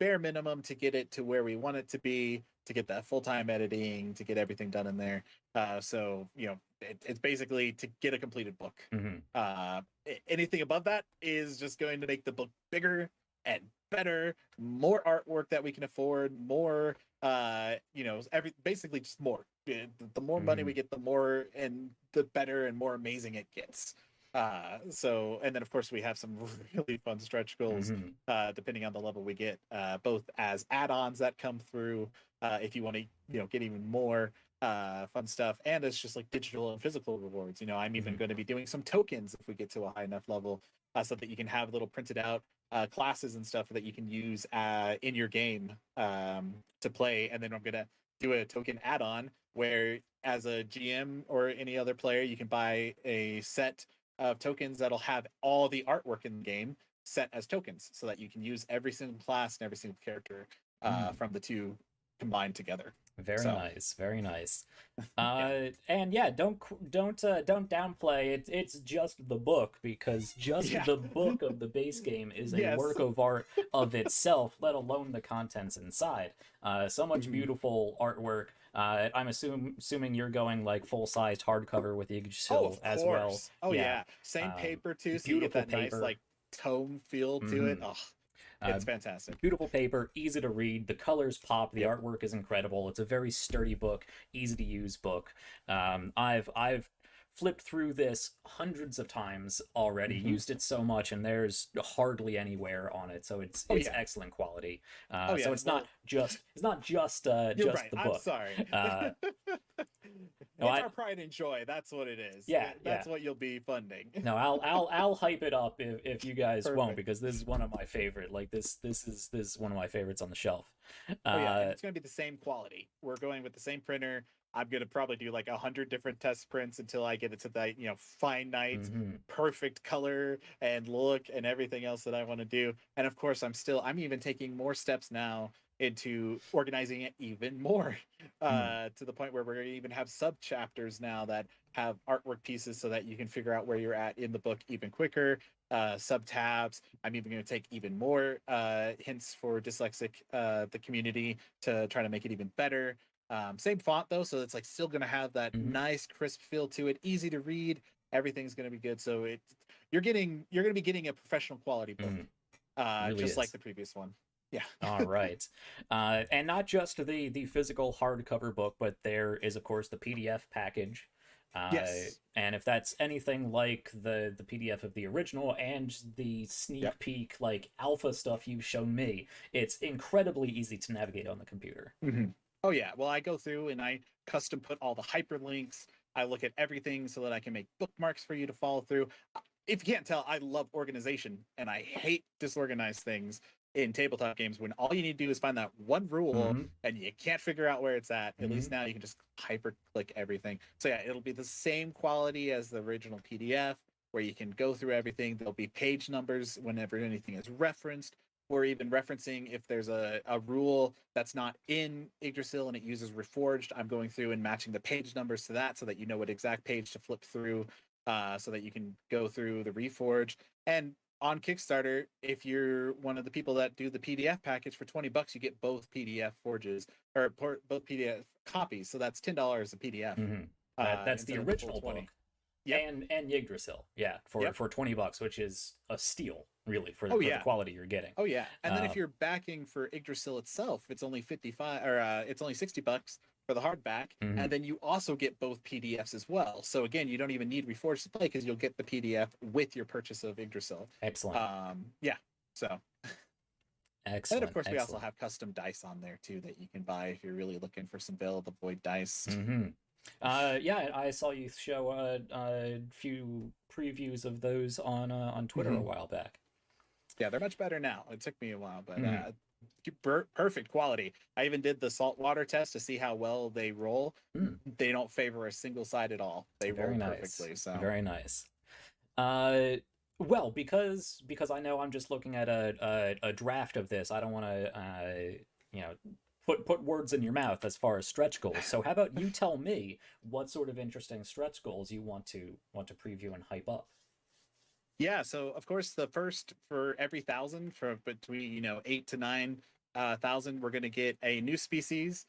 bare minimum to get it to where we want it to be, to get that full-time editing, to get everything done in there. So it's basically to get a completed book. Mm-hmm. Anything above that is just going to make the book bigger and better, more artwork that we can afford, more basically just more. The more money we get, the more and the better and more amazing it gets. So, and then of course we have some really fun stretch goals, Mm-hmm. depending on the level we get, both as add-ons that come through, if you want to get even more fun stuff, and it's just like digital and physical rewards. I'm even going to be doing some tokens if we get to a high enough level, so that you can have little printed out classes and stuff that you can use in your game, to play. And then I'm gonna do a token add-on where, as a GM or any other player, you can buy a set of tokens that'll have all the artwork in the game set as tokens, so that you can use every single class and every single character from the two combined together. Very So nice, very nice. yeah. And yeah, don't downplay it. It's just the book, because just Yeah. the book of the base game is a Yes. work of art of itself, let alone the contents inside. So much Mhm. beautiful artwork. I'm assuming you're going like full-sized hardcover with Oh, Yggdrasil of as well. course. Oh Yeah, yeah, same um, paper too, so you get beautiful that nice paper. like tome feel to it. Hmm. Oh, Uh, it's fantastic. Beautiful paper, easy to read. The colors pop. The Yep. artwork is incredible. It's a very sturdy book, easy to use book. I've flipped through this hundreds of times already. Hmm. Used it so much, and there's hardly any wear on it. So it's Oh it's yeah. excellent quality. Oh So yeah. it's not Well, you're just right. the I'm book. sorry. No, It's our pride and joy. That's what it is. yeah, yeah. That's what you'll be funding. No, I'll hype it up if you guys won't, Perfect. because this is one of my favorite. Like this is one of my favorites on the shelf. Oh yeah, and Uh, it's going to be the same quality. We're going with the same printer. I'm going to probably do like 100 different test prints until I get it to that finite, mhm. perfect color and look and everything else that I want to do. And of course, I'm even taking more steps now into organizing it even more, to the point where we're going to even have sub chapters now that have artwork pieces, so that you can figure out where you're at in the book even quicker. Sub tabs. I'm even going to take even more hints for dyslexic, the community, to try to make it even better. Same font though, so it's like still going to have that Mhm. nice crisp feel to it, easy to read. Everything's going to be good. So you're going to be getting a professional quality book, Mhm. Really just like is. the previous one. Yeah. All right. And not just the physical hardcover book, but there is, of course, the PDF package. Yes. And if that's anything like the PDF of the original and the sneak Yep. peek, like alpha stuff you've shown me, it's incredibly easy to navigate on the computer. Hmm. Oh yeah. Well, I go through and I custom put all the hyperlinks. I look at everything so that I can make bookmarks for you to follow through. If you can't tell, I love organization and I hate disorganized things in tabletop games, when all you need to do is find that one rule Hmm. and you can't figure out where it's at. At Hmm. least now you can just hyper click everything. So yeah, it'll be the same quality as the original PDF, where you can go through everything. There'll be page numbers whenever anything is referenced, or even referencing if there's a rule that's not in Yggdrasil and it uses Reforged. I'm going through and matching the page numbers to that, so that you know what exact page to flip through. so that you can go through the Reforged. And on Kickstarter, if you're one of the people that do the PDF package for $20, you get both PDF forges or both PDF copies. So that's $10 a PDF. That's the instead of the full original 20. book. Yep. And Yggdrasil, for $20, which is a steal, really, for the quality you're getting. Oh yeah, and then if you're backing for Yggdrasil itself, it's only 55 or it's only $60 for the hardback, and then you also get both PDFs as well. So again, you don't even need Reforged to play because you'll get the PDF with your purchase of Yggdrasil. Excellent. Yeah. So. Excellent. And of course, we also have custom dice on there too that you can buy if you're really looking for some Bill the Void dice. Yeah, I saw you show a few previews of those on Twitter a while back. Yeah, they're much better now. It took me a while, but perfect quality. I even did the saltwater test to see how well they roll. They don't favor a single side at all. They roll perfectly. So very nice. Well, because I know I'm just looking at a draft of this, I don't want to put words in your mouth as far as stretch goals. So how about you tell me what sort of interesting stretch goals you want to preview and hype up? Yeah, so of course the first for every 1,000 for between 8 to 9,000, we're gonna get a new species.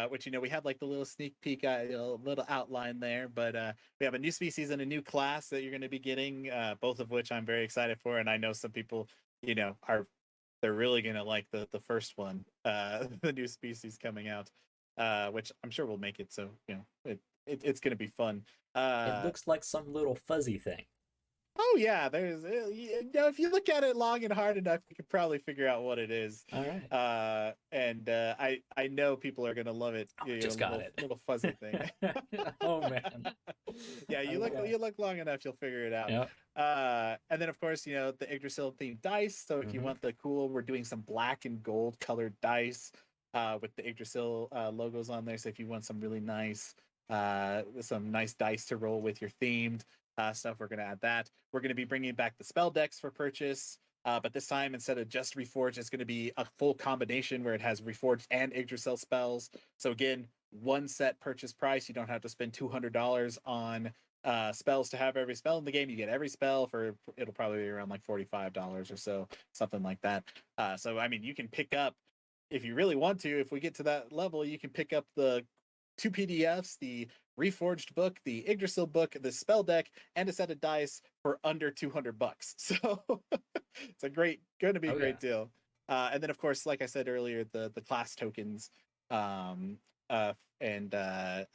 Which we have like the little sneak peek, little outline there, but we have a new species and a new class that you're going to be getting, both of which I'm very excited for, and I know some people, they're really going to like the first one, the new species coming out, which I'm sure will make it so it's going to be fun. It looks like some little fuzzy thing. Oh yeah, there's if you look at it long and hard enough, you can probably figure out what it is. All right. And I know people are gonna love it. Just got it. Little fuzzy thing. Oh man. Yeah, you look long enough, you'll figure it out. Yep. And then of course the Yggdrasil themed dice. So if you want the cool, we're doing some black and gold colored dice with the Yggdrasil logos on there. So if you want some really nice dice to roll with your themed stuff, we're going to add that. We're going to be bringing back the spell decks for purchase, but this time instead of just Reforged, it's going to be a full combination where it has Reforged and Yggdrasil spells. So again, one set purchase price. You don't have to spend $200 on spells to have every spell in the game. You get every spell for, it'll probably be around like $45 or so, something like that. So I mean, you can pick up, if you really want to, if we get to that level, you can pick up the 2 PDFs, the Reforged book, the Yggdrasil book, the spell deck, and a set of dice for under $200. So it's going to be a great deal. And then of course, like I said earlier, the class tokens and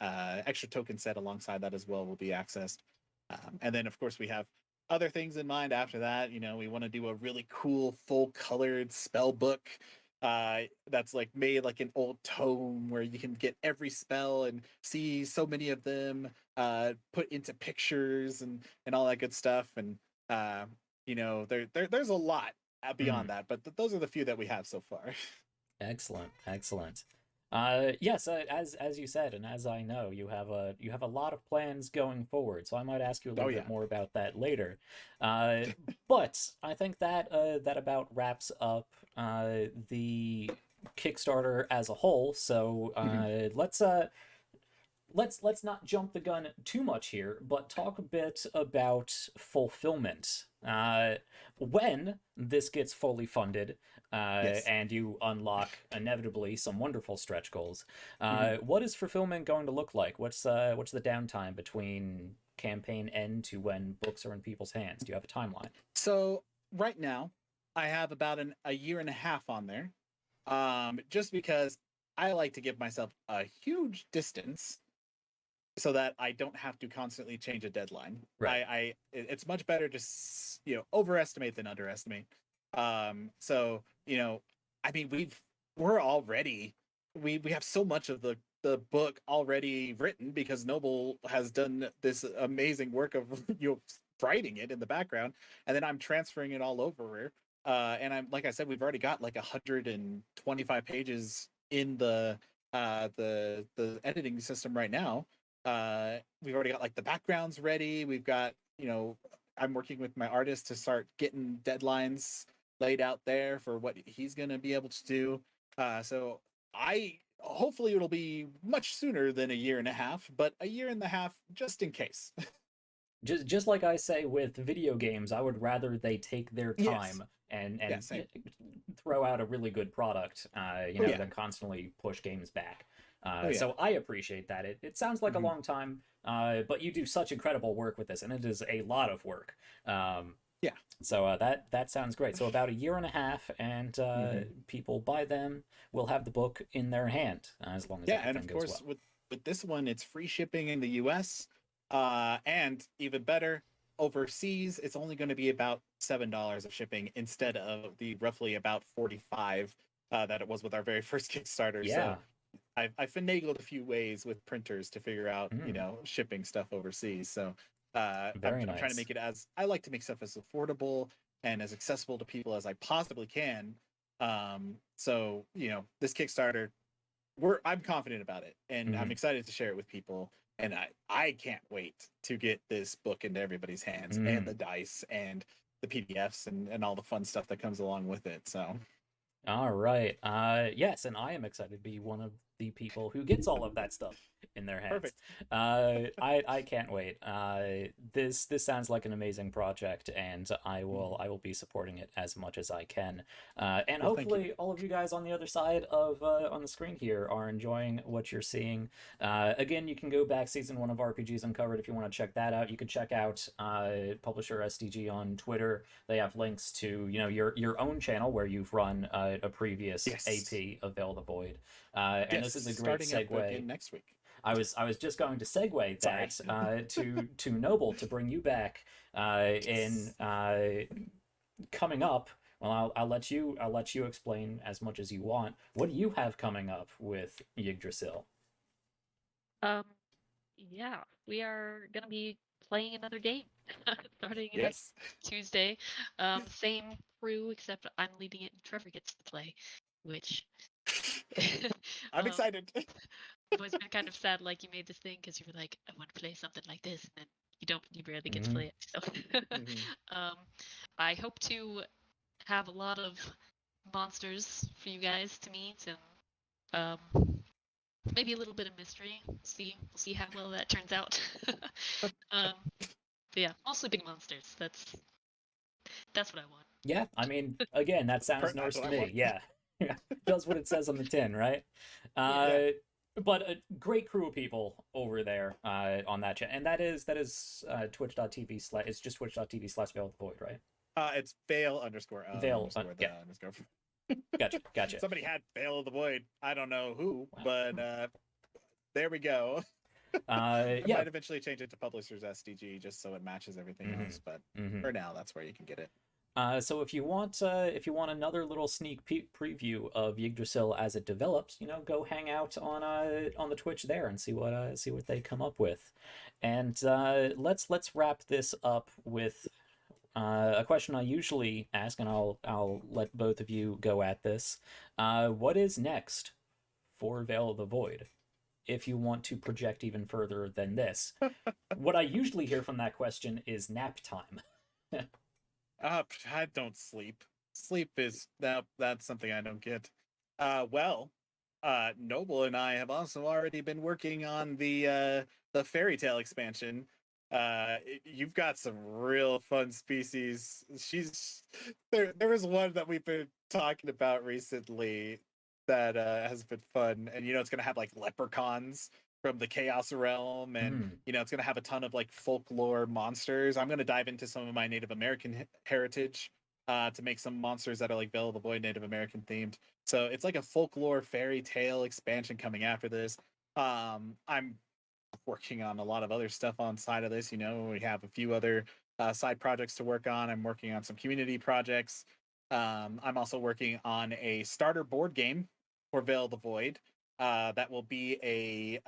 extra token set alongside that as well will be accessed. And then of course we have other things in mind after that. We want to do a really cool full colored spell book that's like made like an old tome where you can get every spell and see so many of them put into pictures and all that good stuff. And there's a lot beyond that, but those are the few that we have so far. Excellent. Yes, as you said, and as I know, you have a lot of plans going forward. So I might ask you a little bit more about that later. But I think that that about wraps up the Kickstarter as a whole. So let's not jump the gun too much here, but talk a bit about fulfillment. When this gets fully funded, and you unlock inevitably some wonderful stretch goals, what is fulfillment going to look like? What's the downtime between campaign end to when books are in people's hands? Do you have a timeline? So right now, I have about a year and a half on there, just because I like to give myself a huge distance so that I don't have to constantly change a deadline. Right. It's much better to overestimate than underestimate. So I mean, we have so much of the book already written because Noble has done this amazing work of writing it in the background, and then I'm transferring it all over. And I'm, like I said, we've already got like 125 pages in the editing system right now. We've already got like the backgrounds ready. We've got, I'm working with my artist to start getting deadlines laid out there for what he's going to be able to do. So hopefully it'll be much sooner than a year and a half, but a year and a half just in case. just like I say with video games, I would rather they take their Yes. time and Yeah, same. throw out a really good product, Oh yeah. than constantly push games back. Oh yeah. So I appreciate that. It sounds like a Hmm. long time, but you do such incredible work with this, and it is a lot of work. Um, Yeah. so that sounds great. So about a year and a half, and Hmm. people by then will have the book in their hand, as long as Yeah, and everything of goes course well. with this one, it's free shipping in the U.S. And even better, overseas, it's only going to be about $7 of shipping instead of the roughly about 45 that it was with our very first Kickstarter. Yeah. So I finagled a few ways with printers to figure out, Mm, shipping stuff overseas. So very I'm trying to nice. make it as I like to make stuff as affordable and as accessible to people as I possibly can. So this Kickstarter, I'm confident about it, and I'm Hmm. excited to share it with people. And I can't wait to get this book into everybody's hands, and the Mm. dice and the PDFs and all the fun stuff that comes along with it. So All right. Yes, and I am excited to be one of the people who gets all of that stuff in their hands. perfect. I can't wait. This sounds like an amazing project, and I will be supporting it as much as I can. And Well, thank you. hopefully, all of you guys on the other side of on the screen here are enjoying what you're seeing. Again, you can go back season 1 of RPGs Uncovered if you want to check that out. You can check out publisher SDG on Twitter. They have links to your own channel where you've run a previous Yes, AP of Veil of the Void, and yes, this is a great starting up segue. again next week. I was just going to segue Sorry. that to Noble to bring you back in Yes. coming up. Well, I'll let you explain as much as you want. What do you have coming up with Yggdrasil? Um, yeah, we are gonna be playing another game starting next Yes. Tuesday. Same crew, except I'm leading it and Trevor gets to play, which I'm um, excited. was been kind of sad. Like you made this thing because you were like, I want to play something like this, and then you barely get to Hmm. play it. So, Mhm. um, I hope to have a lot of monsters for you guys to meet, and maybe a little bit of mystery. We'll see how well that turns out. um, but yeah, mostly big monsters. That's what I want. Yeah, I mean, again, that sounds That's Norse what to I me. want. Yeah, does what it says on the tin, right? Yeah. Yeah. Uh, but a great crew of people over there on that chat, and that is twitch.tv/ it's just twitch.tv/Veil of the Void, right? It's Veil underscore of Veil, underscore yeah, the underscore. gotcha. Somebody had Veil of the Void. I don't know who, Wow. but there we go. I Yeah. might eventually change it to Publishers SDG just so it matches everything Hmm. else, but Hmm. for now, that's where you can get it. So if you want another little sneak peek preview of Yggdrasil as it develops, go hang out on the Twitch there and see what they come up with. And let's wrap this up with a question I usually ask, and I'll let both of you go at this. What is next for Veil of the Void? If you want to project even further than this, what I usually hear from that question is nap time. I don't sleep. Sleep is that's something I don't get. Well, Noble and I have also already been working on the fairy tale expansion. You've got some real fun species. She's there was one that we've been talking about recently that has been fun, and it's gonna have like leprechauns from the chaos realm, and Mm, it's going to have a ton of like folklore monsters. I'm going to dive into some of my Native American heritage to make some monsters that are like Veil of the Void Native American themed. So it's like a folklore fairy tale expansion coming after this. I'm working on a lot of other stuff on side of this. We have a few other side projects to work on. I'm working on some community projects. I'm also working on a starter board game for Veil of the Void that will be a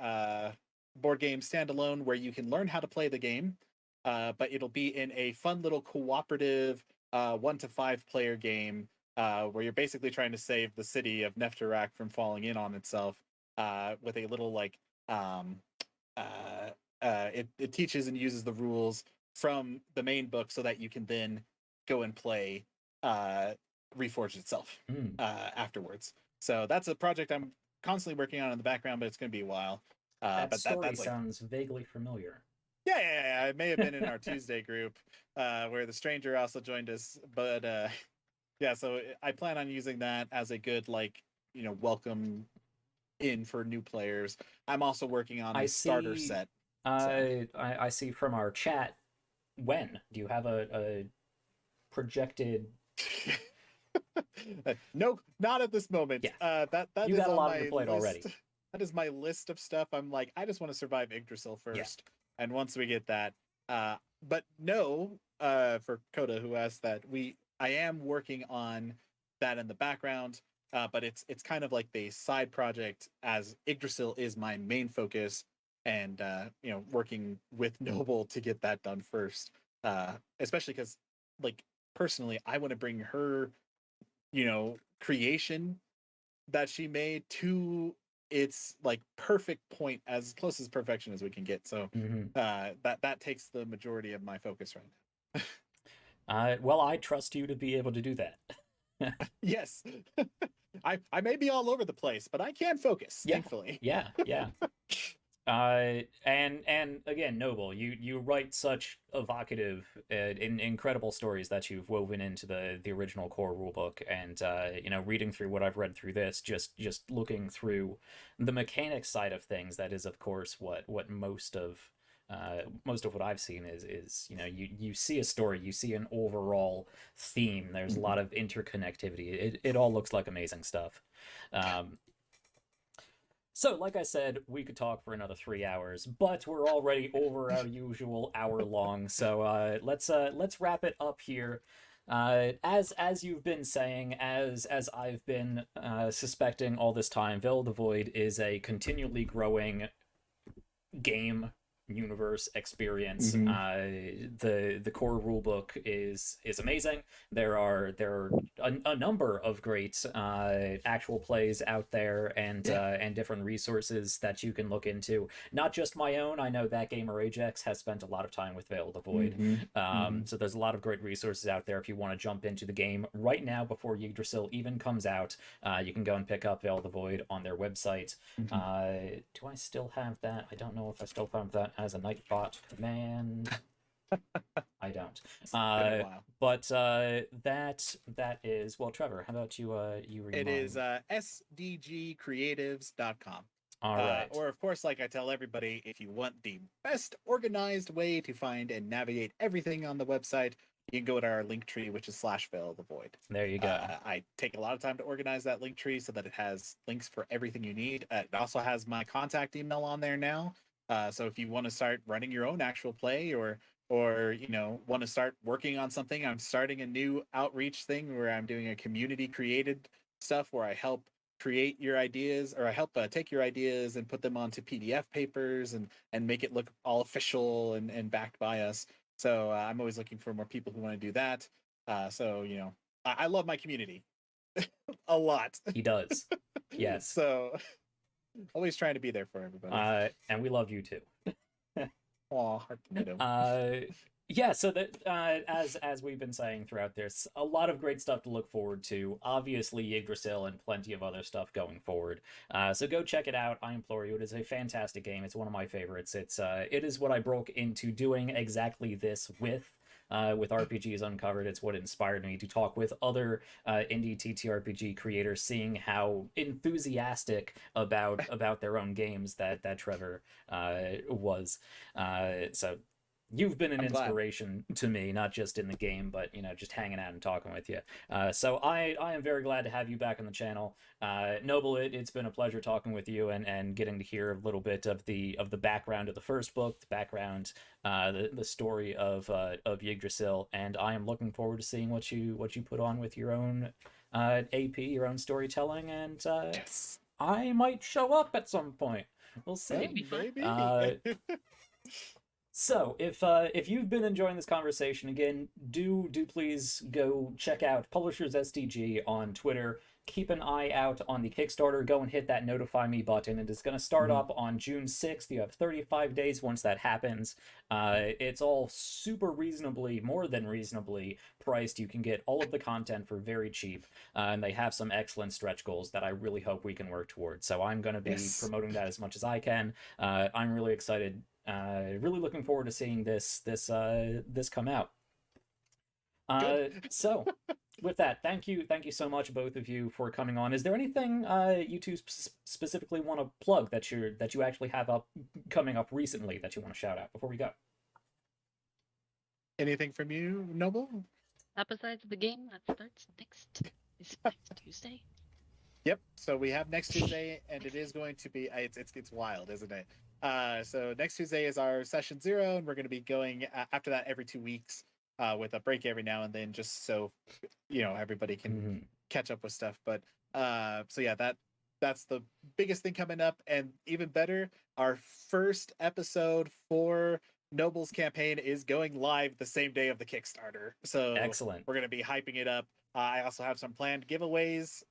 board game standalone where you can learn how to play the game, but it'll be in a fun little cooperative 1 to 5 player game where you're basically trying to save the city of Nefterak from falling in on itself with a little like um, it teaches and uses the rules from the main book so that you can then go and play uh, Reforged itself mm. afterwards. So that's a project I'm constantly working on in the background, but it's going to be a while. That But story that's like sounds vaguely familiar. Yeah. It may have been in our Tuesday group, where the stranger also joined us. But yeah, so I plan on using that as a good, like, welcome in for new players. I'm also working on I a starter see. set. So I see from our chat. When do you have a projected? no, not at this moment. Yeah, That you is got a on lot on your my plate already. list. That is my list of stuff. I'm like, I just want to survive Yggdrasil Yeah. first, and once we get that, but no, for Coda who asked that, I am working on that in the background, but it's kind of like the side project, as Yggdrasil is my main focus, and working with Noble to get that done first, especially because, like, personally, I want to bring her, creation that she made to its, like, perfect point, as close as perfection as we can get. So that takes the majority of my focus right now. Well, I trust you to be able to do that. Yes. I may be all over the place, but I can focus, Yeah, thankfully. yeah. And again, Noble, you write such evocative, incredible stories that you've woven into the original core rulebook, and reading through what I've read through this, just looking through the mechanics side of things, that is, of course, what most of what I've seen is you see a story, you see an overall theme. There's a lot of interconnectivity. It all looks like amazing stuff. So, like I said, we could talk for another 3 hours, but we're already over our usual hour long. So let's wrap it up here. As you've been saying, as I've been suspecting all this time, Veil of the Void is a continually growing game universe experience. The core rulebook is amazing. There are a number of great actual plays out there, and different resources that you can look into. Not just my own. I know that gamer Ajax has spent a lot of time with Veil of the Void. So there's a lot of great resources out there if you want to jump into the game right now before Yggdrasil even comes out. You can go and pick up Veil of the Void on their website. Do I still have that? I don't know if I still have that as a Nightbot command. I don't. But that is, well, Trevor, how about you remind? It is sdgcreatives.com. All right. Or, of course, like I tell everybody, if you want the best organized way to find and navigate everything on the website, you can go to our link tree, which is /Veil of the Void. There you go. I take a lot of time to organize that link tree so that it has links for everything you need. It also has my contact email on there now. So if you want to start running your own actual play, or want to start working on something, I'm starting a new outreach thing where I'm doing a community created stuff where I help create your ideas, or I help take your ideas and put them onto PDF papers and make it look all official and backed by us. So I'm always looking for more people who want to do that. So I love my community a lot. He does. Yes. So always trying to be there for everybody. And we love you too. Aw, yeah, so that as we've been saying throughout this, a lot of great stuff to look forward to. Obviously, Yggdrasil and plenty of other stuff going forward. So go check it out. I implore you. It is a fantastic game. It's one of my favorites. It is what I broke into doing exactly this with RPGs Uncovered. It's what inspired me to talk with other indie TTRPG creators, seeing how enthusiastic about their own games that Trevor was. So you've been an inspiration to me, not just in the game, but just hanging out and talking with you. So I am very glad to have you back on the channel. Noble, it's been a pleasure talking with you and getting to hear a little bit of the background of the first book, the background, the story of Yggdrasil, and I am looking forward to seeing what you put on with your own AP, your own storytelling, and yes. I might show up at some point. We'll see. Maybe. So, if you've been enjoying this conversation, again, do please go check out Publishers SDG on Twitter. Keep an eye out on the Kickstarter. Go and hit that notify me button. It is going to start up on June 6th. You have 35 days once that happens. It's all super more than reasonably priced. You can get all of the content for very cheap, and they have some excellent stretch goals that I really hope we can work towards. So I'm going to be promoting that as much as I can. I'm really excited Really looking forward to seeing this come out. So with that, thank you so much, both of you, for coming on. Is there anything you two specifically want to plug that you actually have coming up recently that you want to shout out before we go? Anything from you, Noble? Besides the game that starts next Tuesday. Yep. So we have next Tuesday, and it is going to be it's wild, isn't it? So next Tuesday is our session 0, and we're going to be going after that every 2 weeks, with a break every now and then, just so everybody can catch up with stuff. But so yeah, that's the biggest thing coming up, and even better, our first episode for Noble's campaign is going live the same day of the Kickstarter. So Excellent. We're going to be hyping it up. I also have some planned giveaways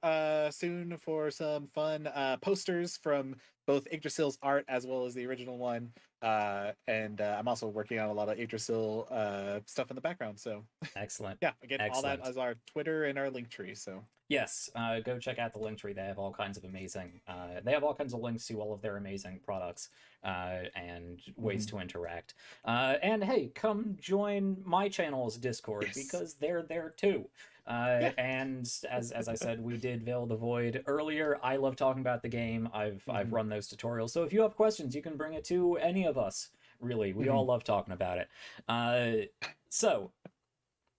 soon for some fun posters from both Yggdrasil's art as well as the original one. And I'm also working on a lot of Yggdrasil stuff in the background. So excellent. Yeah, again, excellent. all that is our Twitter and our link tree. So yes, go check out the link tree. They have all kinds of amazing. They have all kinds of links to all of their amazing products and ways to interact. And hey, come join my channel's Discord, because they're there too. And as I said, we did Veil the Void earlier. I love talking about the game. I've run those tutorials. So if you have questions, you can bring it to any of us. Really, we all love talking about it. So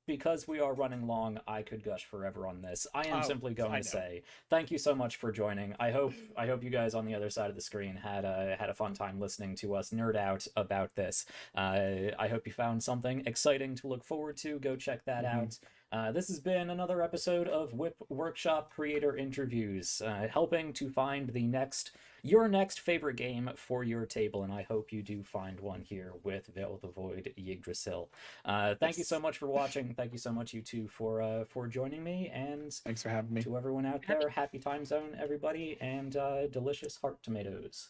because we are running long, I could gush forever on this. I am simply going to say thank you so much for joining. I hope you guys on the other side of the screen had a fun time listening to us nerd out about this. I hope you found something exciting to look forward to. Go check that out. This has been another episode of WIP Workshop Creator Interviews, helping to find your next favorite game for your table, and I hope you do find one here with Veil the Void Yggdrasil. Thank you so much for watching. Thank you so much, you two, for joining me, and thanks for having me. To everyone out there, happy time zone, everybody, and delicious heart tomatoes.